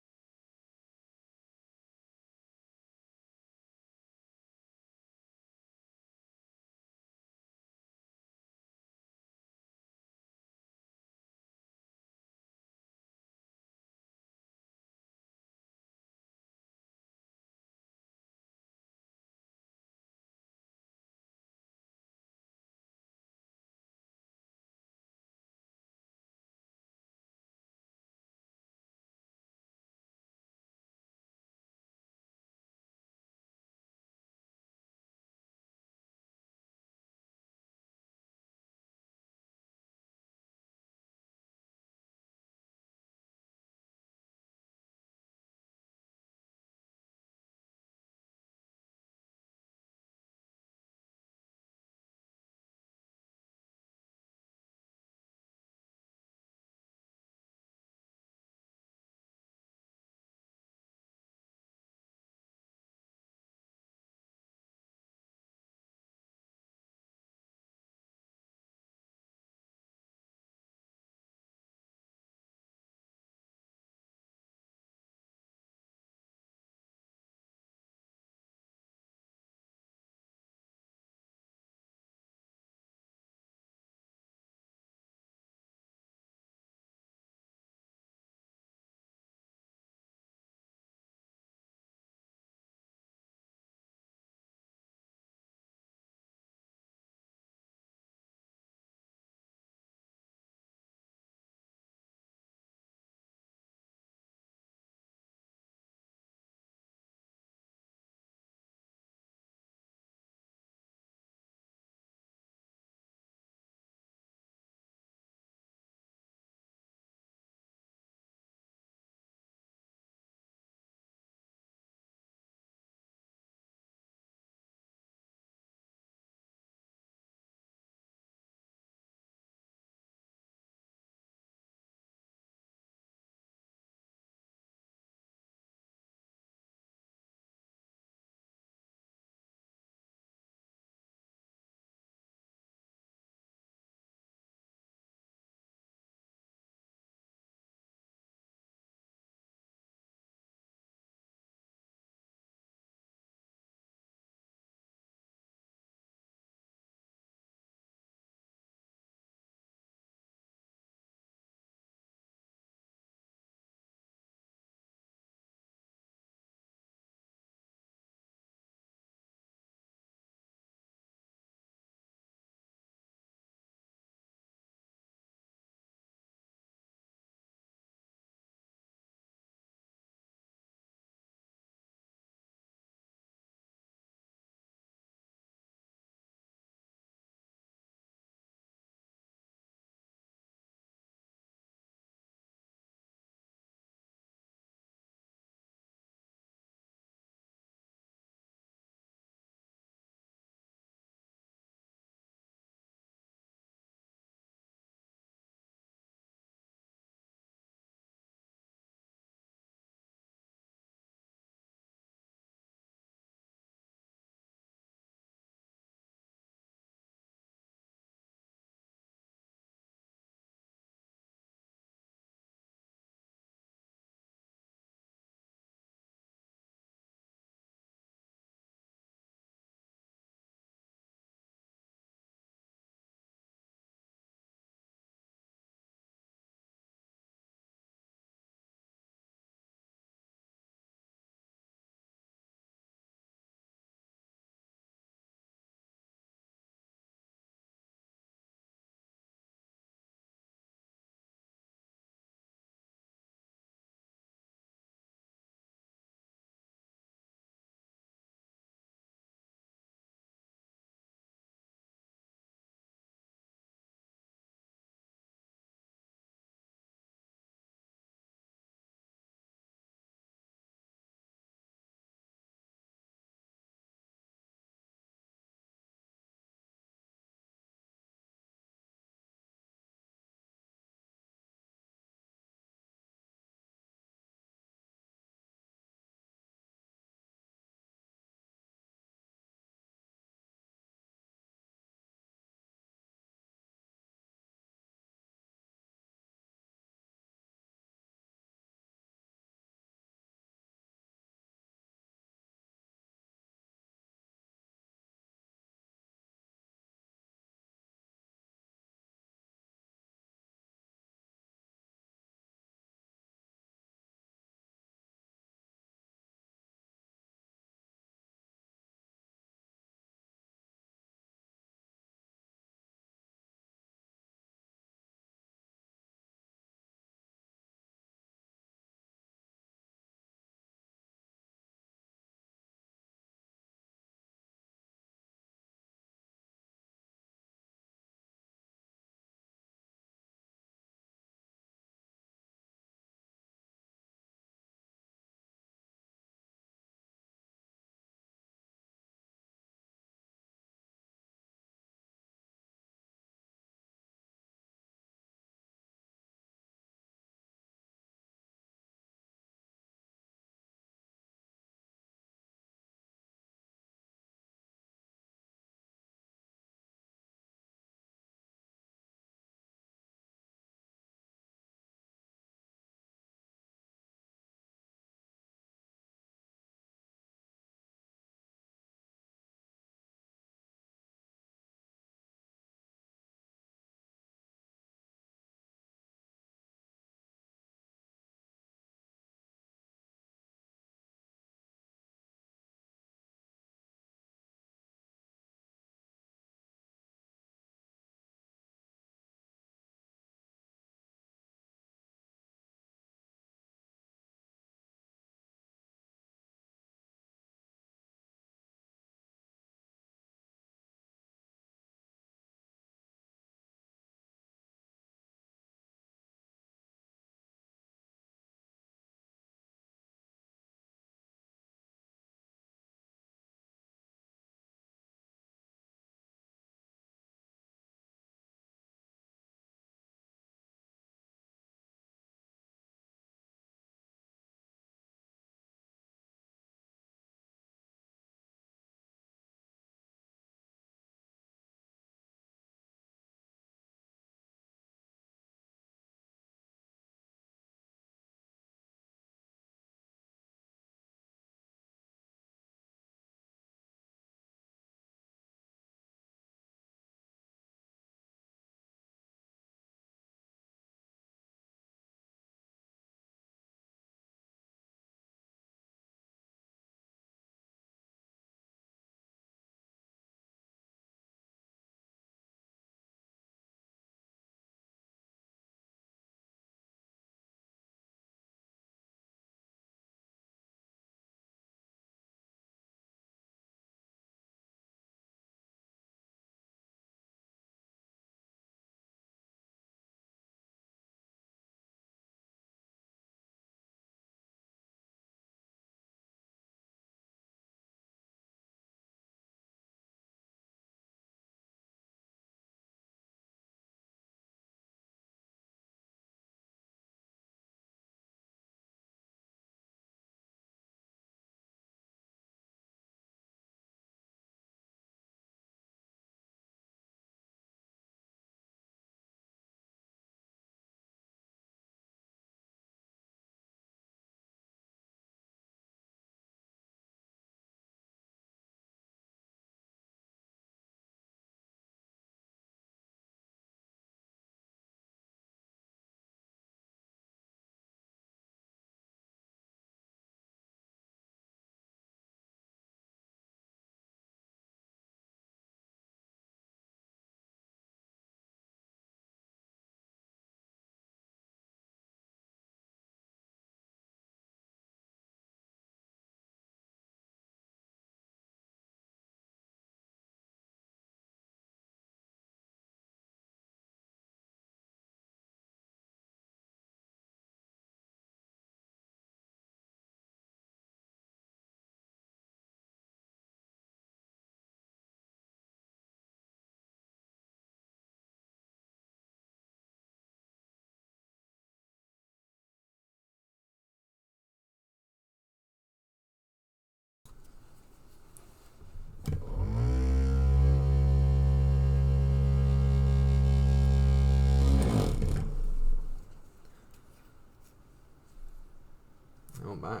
my.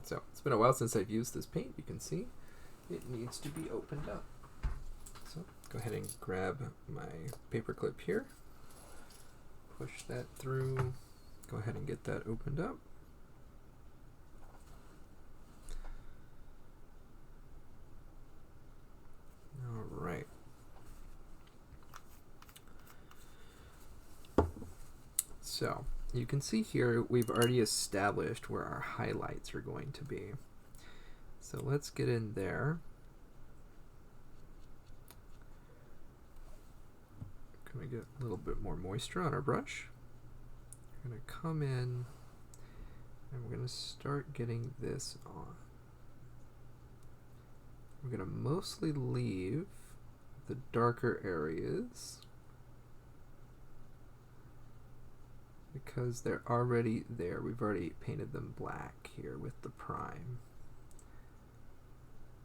So it's been a while since I've used this paint. You can see it needs to be opened up. So go ahead and grab my paper clip here. Push that through. Go ahead and get that opened up. All right. So you can see here we've already established where our highlights are going to be. So let's get in there. Can we get a little bit more moisture on our brush? We're going to come in and we're going to start getting this on. We're going to mostly leave the darker areas because they're already there. We've already painted them black here with the prime.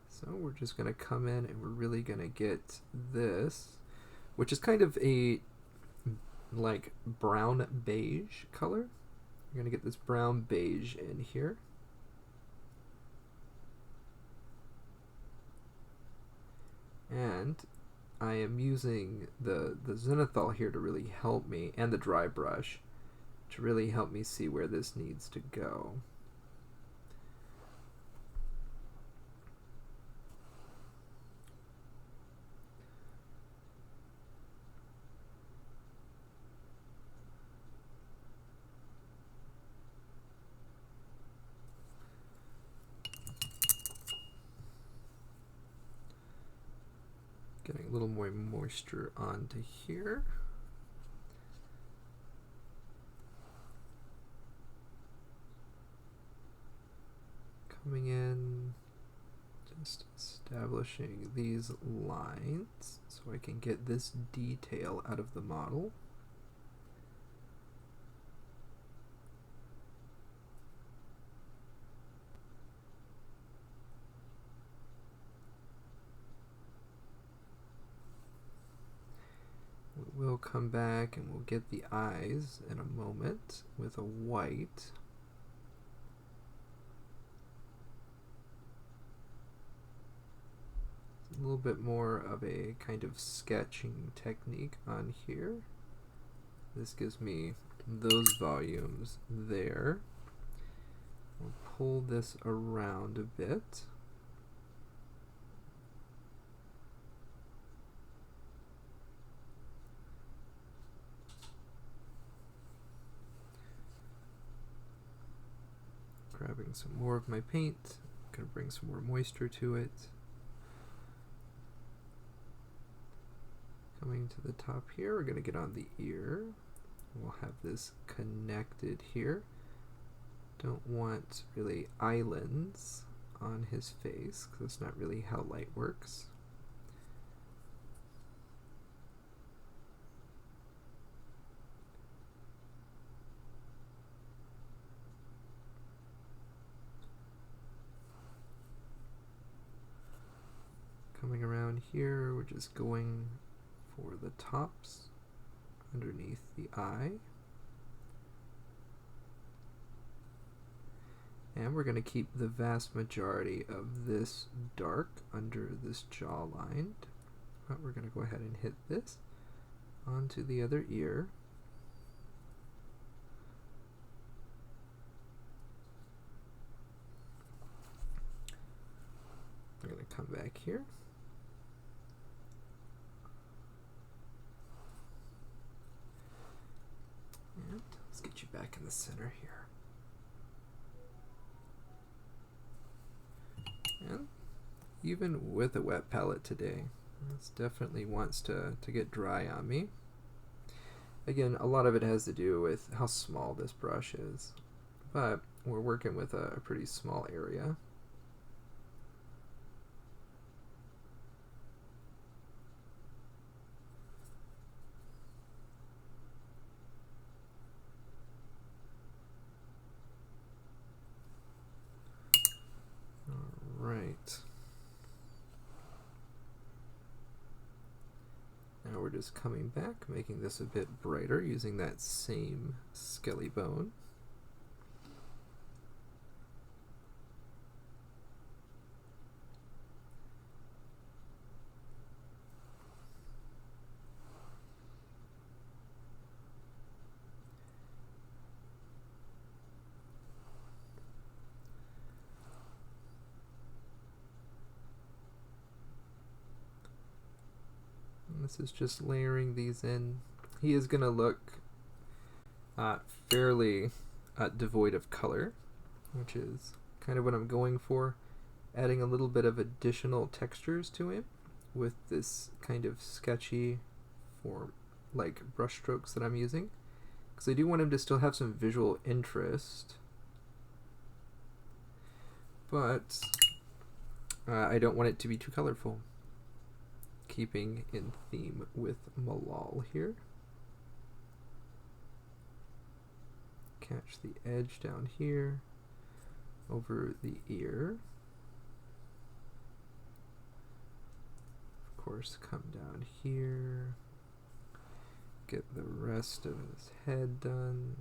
So we're just going to come in and we're really going to get this, which is kind of a like brown beige color. We're going to get this brown beige in here. And I am using the zenithal here to really help me, and the dry brush, to really help me see where this needs to go. Getting a little more moisture onto here. Coming in, just establishing these lines so I can get this detail out of the model. We'll come back and we'll get the eyes in a moment with a white. A little bit more of a kind of sketching technique on here. This gives me those volumes there. We'll pull this around a bit. Grabbing some more of my paint, gonna bring some more moisture to it. Coming to the top here, we're gonna get on the ear. We'll have this connected here. Don't want really islands on his face because that's not really how light works. Coming around here, we're just going for the tops underneath the eye. And we're going to keep the vast majority of this dark under this jawline. But we're going to go ahead and hit this onto the other ear. I'm going to come back here. And let's get you back in the center here. And even with a wet palette today, this definitely wants to get dry on me. Again, a lot of it has to do with how small this brush is, but we're working with a pretty small area. Now we're just coming back, making this a bit brighter using that same skelly bone. This is just layering these in. He is going to look fairly devoid of color, which is kind of what I'm going for. Adding a little bit of additional textures to him with this kind of sketchy form, like brush strokes that I'm using. Because I do want him to still have some visual interest. But I don't want it to be too colorful. Keeping in theme with Malal here. Catch the edge down here over the ear. Of course, come down here. Get the rest of his head done.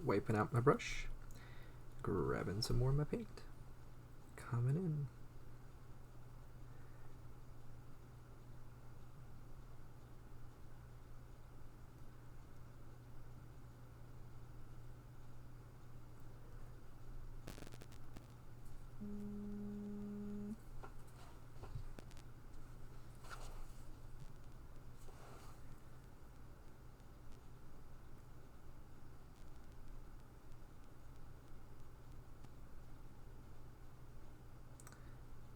Wiping out my brush, grabbing some more of my paint, coming in.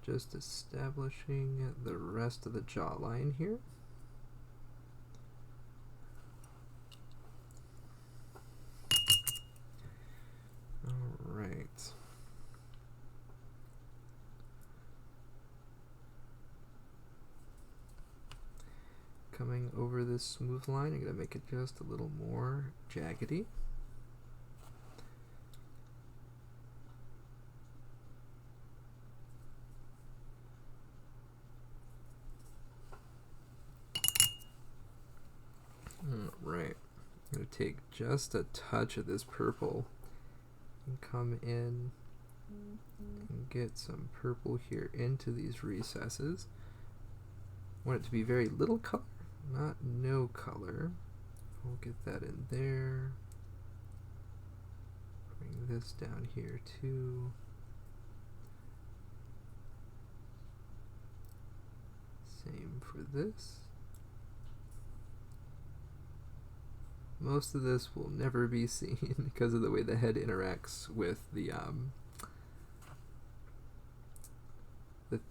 Just establishing the rest of the jawline here. All right. Coming over this smooth line, I'm going to make it just a little more jaggedy. Right, I'm going to take just a touch of this purple and come in and get some purple here into these recesses. I want it to be very little color, not no color. We'll get that in there. Bring this down here too. Same for this. Most of this will never be seen because of the way the head interacts with the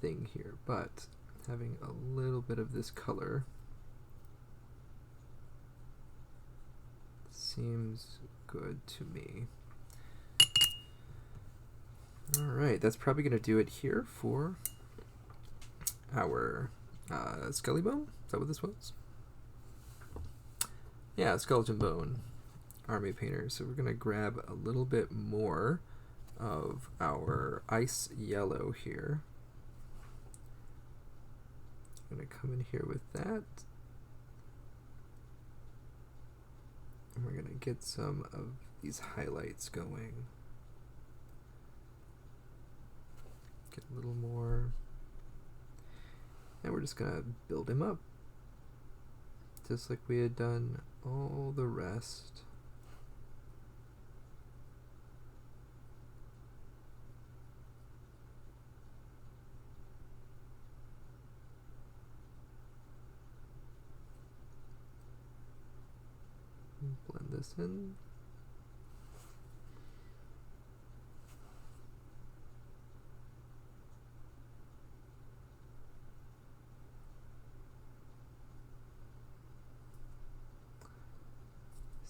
thing here, but having a little bit of this color seems good to me. Alright, that's probably going to do it here for our Skelly Bone. Is that what this was? Yeah, Skeleton Bone Army Painter. So we're going to grab a little bit more of our ice yellow here. I'm going to come in here with that. And we're going to get some of these highlights going. Get a little more. And we're just going to build him up, just like we had done all the rest. Blend this in.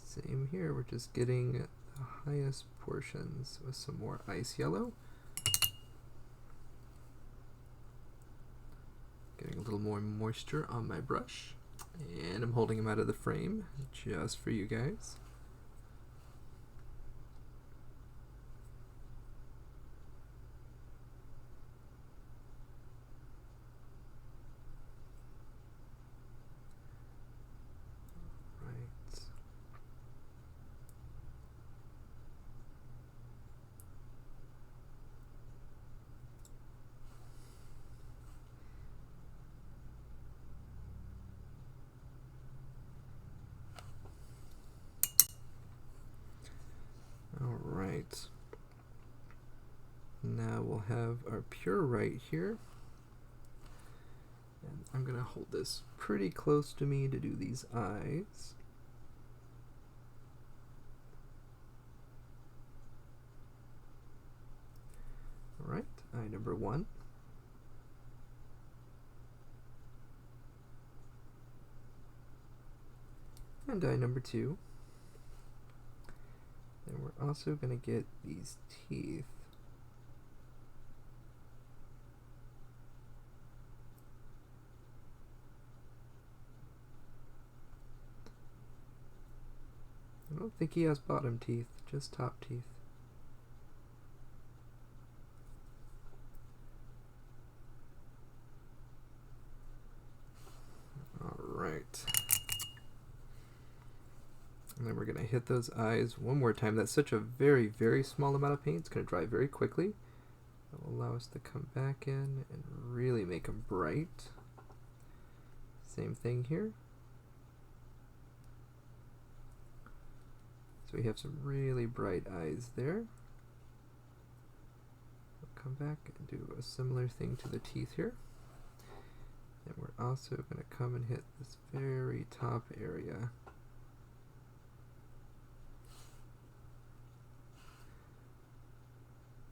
Same here, we're just getting the highest portions with some more ice yellow. Getting a little more moisture on my brush. And I'm holding him out of the frame just for you guys. Now we'll have our pure right here. And I'm going to hold this pretty close to me to do these eyes. All right, eye number 1. And eye number 2. And we're also going to get these teeth. I don't think he has bottom teeth, just top teeth. All right. And then we're going to hit those eyes one more time. That's such a very, very small amount of paint. It's going to dry very quickly. That will allow us to come back in and really make them bright. Same thing here. So we have some really bright eyes there. We'll come back and do a similar thing to the teeth here. And we're also going to come and hit this very top area.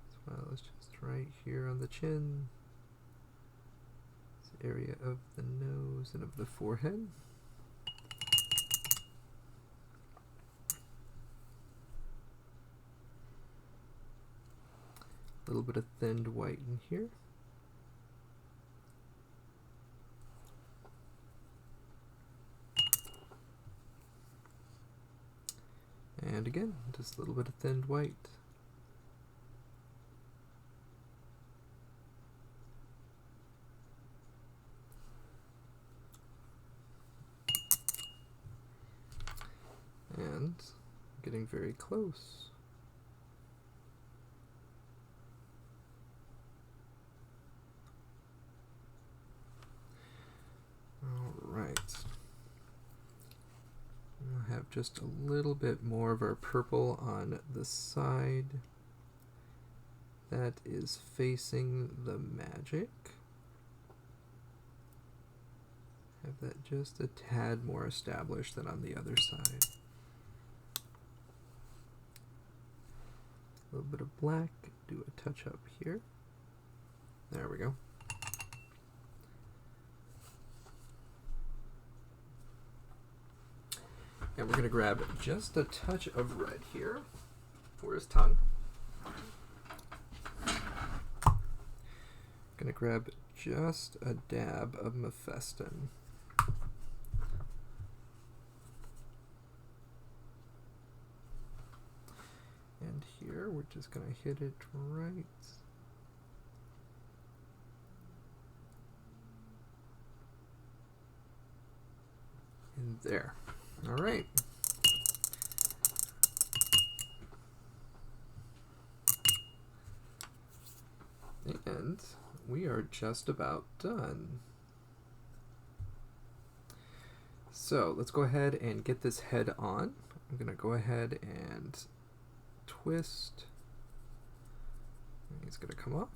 As well as just right here on the chin. This area of the nose and of the forehead. A little bit of thinned white in here. And again, just a little bit of thinned white. And getting very close. Alright. We'll have just a little bit more of our purple on the side that is facing the magic. Have that just a tad more established than on the other side. A little bit of black, do a touch up here. There we go. And we're going to grab just a touch of red here for his tongue. Going to grab just a dab of Mephiston. And here we're just going to hit it right in there. All right. And we are just about done. So let's go ahead and get this head on. I'm going to go ahead and twist. He's going to come off.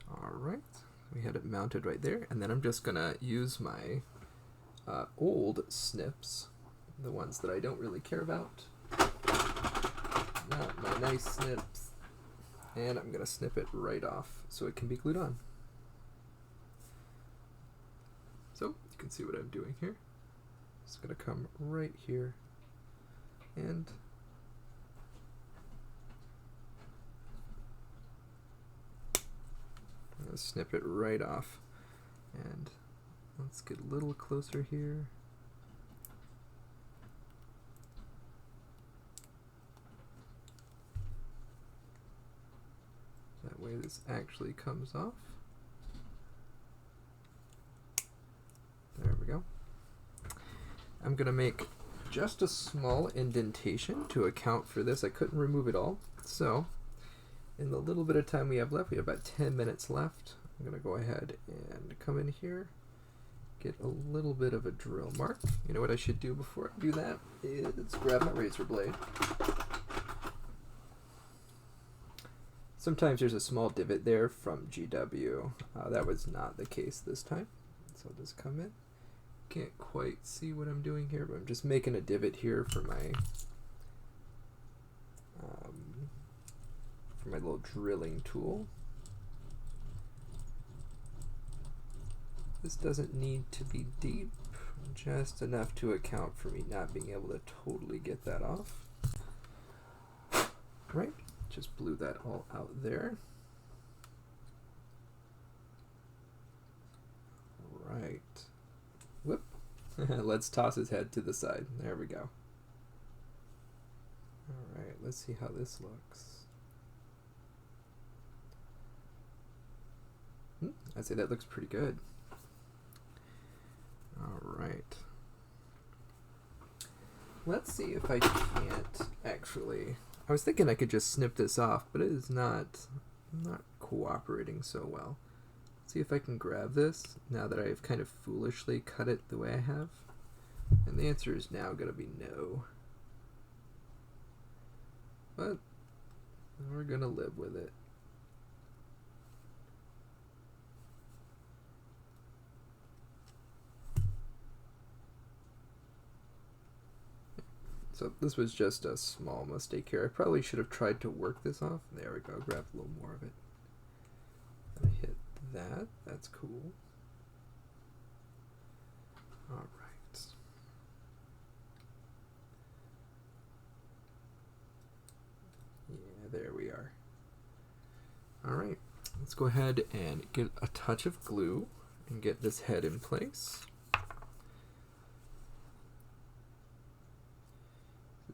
All right. We had it mounted right there, and then I'm just gonna use my old snips, the ones that I don't really care about, not my nice snips, and I'm gonna snip it right off so it can be glued on. So you can see what I'm doing here. It's gonna come right here and snip it right off. And let's get a little closer here. That way this actually comes off. There we go. I'm going to make just a small indentation to account for this. I couldn't remove it all. So in the little bit of time we have left, we have about 10 minutes left. I'm going to go ahead and come in here, get a little bit of a drill mark. You know what I should do before I do that is grab my razor blade. Sometimes there's a small divot there from GW. That was not the case this time. So I'll just come in. Can't quite see what I'm doing here, but I'm just making a divot here for my little drilling tool. This doesn't need to be deep, just enough to account for me not being able to totally get that off. Right, just blew that all out there. Right. Whoop. Let's toss his head to the side. There we go. Alright, let's see how this looks. I'd say that looks pretty good. Alright. Let's see if I can't actually... I was thinking I could just snip this off, but it is not cooperating so well. See if I can grab this now that I've kind of foolishly cut it the way I have. And the answer is now going to be no. But we're going to live with it. So this was just a small mistake here. I probably should have tried to work this off. There we go, grab a little more of it. I hit that, that's cool. All right. Yeah, there we are. All right, let's go ahead and get a touch of glue and get this head in place.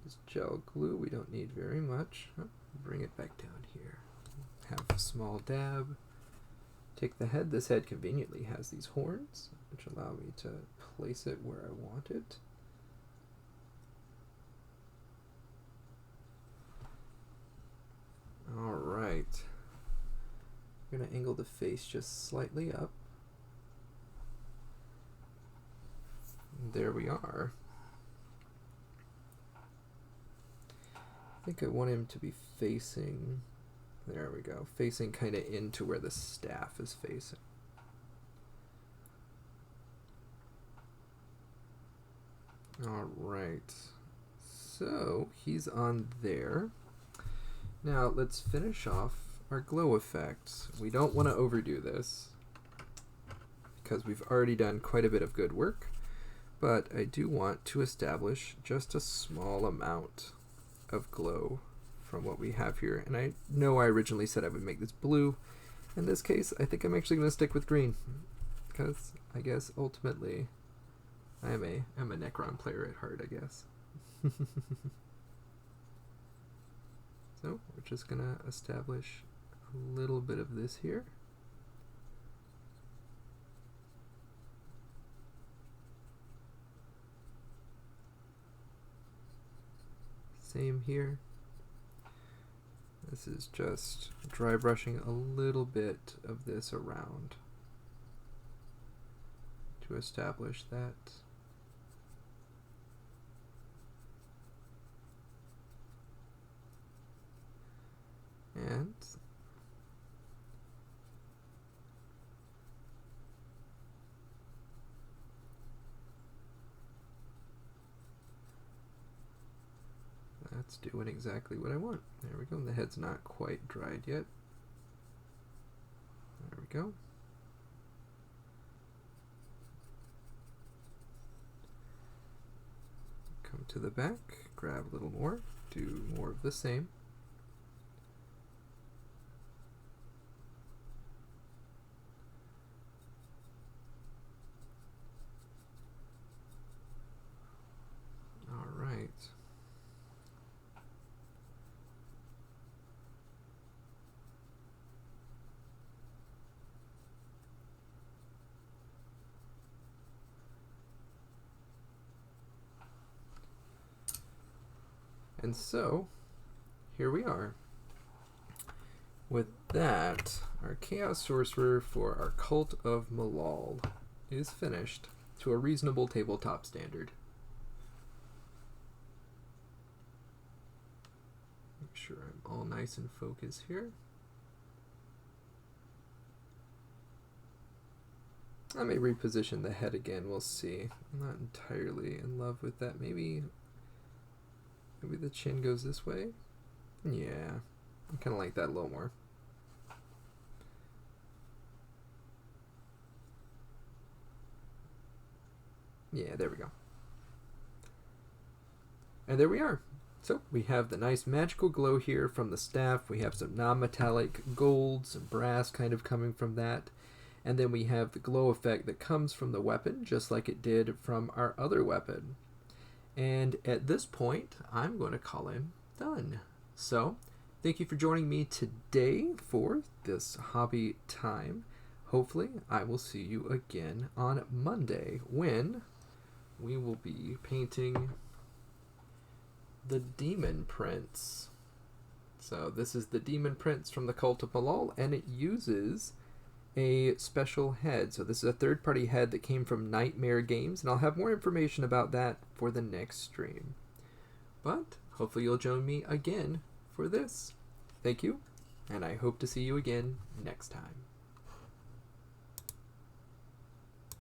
This gel glue, we don't need very much. Oh, bring it back down here. Have a small dab. Take the head. This head conveniently has these horns, which allow me to place it where I want it. All right. I'm going to angle the face just slightly up. And there we are. I think I want him to be facing, there we go, facing kind of into where the staff is facing. All right, so he's on there. Now let's finish off our glow effects. We don't want to overdo this because we've already done quite a bit of good work, but I do want to establish just a small amount of glow from what we have here. And I know I originally said I would make this blue. In this case, I think I'm actually going to stick with green because I guess ultimately I'm a Necron player at heart, I guess. So we're just going to establish a little bit of this here. Same here. This is just dry brushing a little bit of this around to establish that. And that's doing exactly what I want. There we go. The head's not quite dried yet. There we go. Come to the back, grab a little more, do more of the same. All right. And so, here we are. With that, our Chaos Sorcerer for our Cult of Malal is finished to a reasonable tabletop standard. Make sure I'm all nice and focused here. I may reposition the head again. We'll see. I'm not entirely in love with that. Maybe the chin goes this way. Yeah, I kind of like that a little more. Yeah, there we go. And there we are. So we have the nice magical glow here from the staff. We have some non-metallic gold, some brass kind of coming from that. And then we have the glow effect that comes from the weapon, just like it did from our other weapon. And at this point, I'm going to call him done. So, thank you for joining me today for this hobby time. Hopefully, I will see you again on Monday when we will be painting the Demon Prince. So this is the Demon Prince from the Cult of Malal, and it uses a special head. So this is a third-party head that came from Nightmare Games, and I'll have more information about that for the next stream. But hopefully you'll join me again for this. Thank you, and I hope to see you again next time.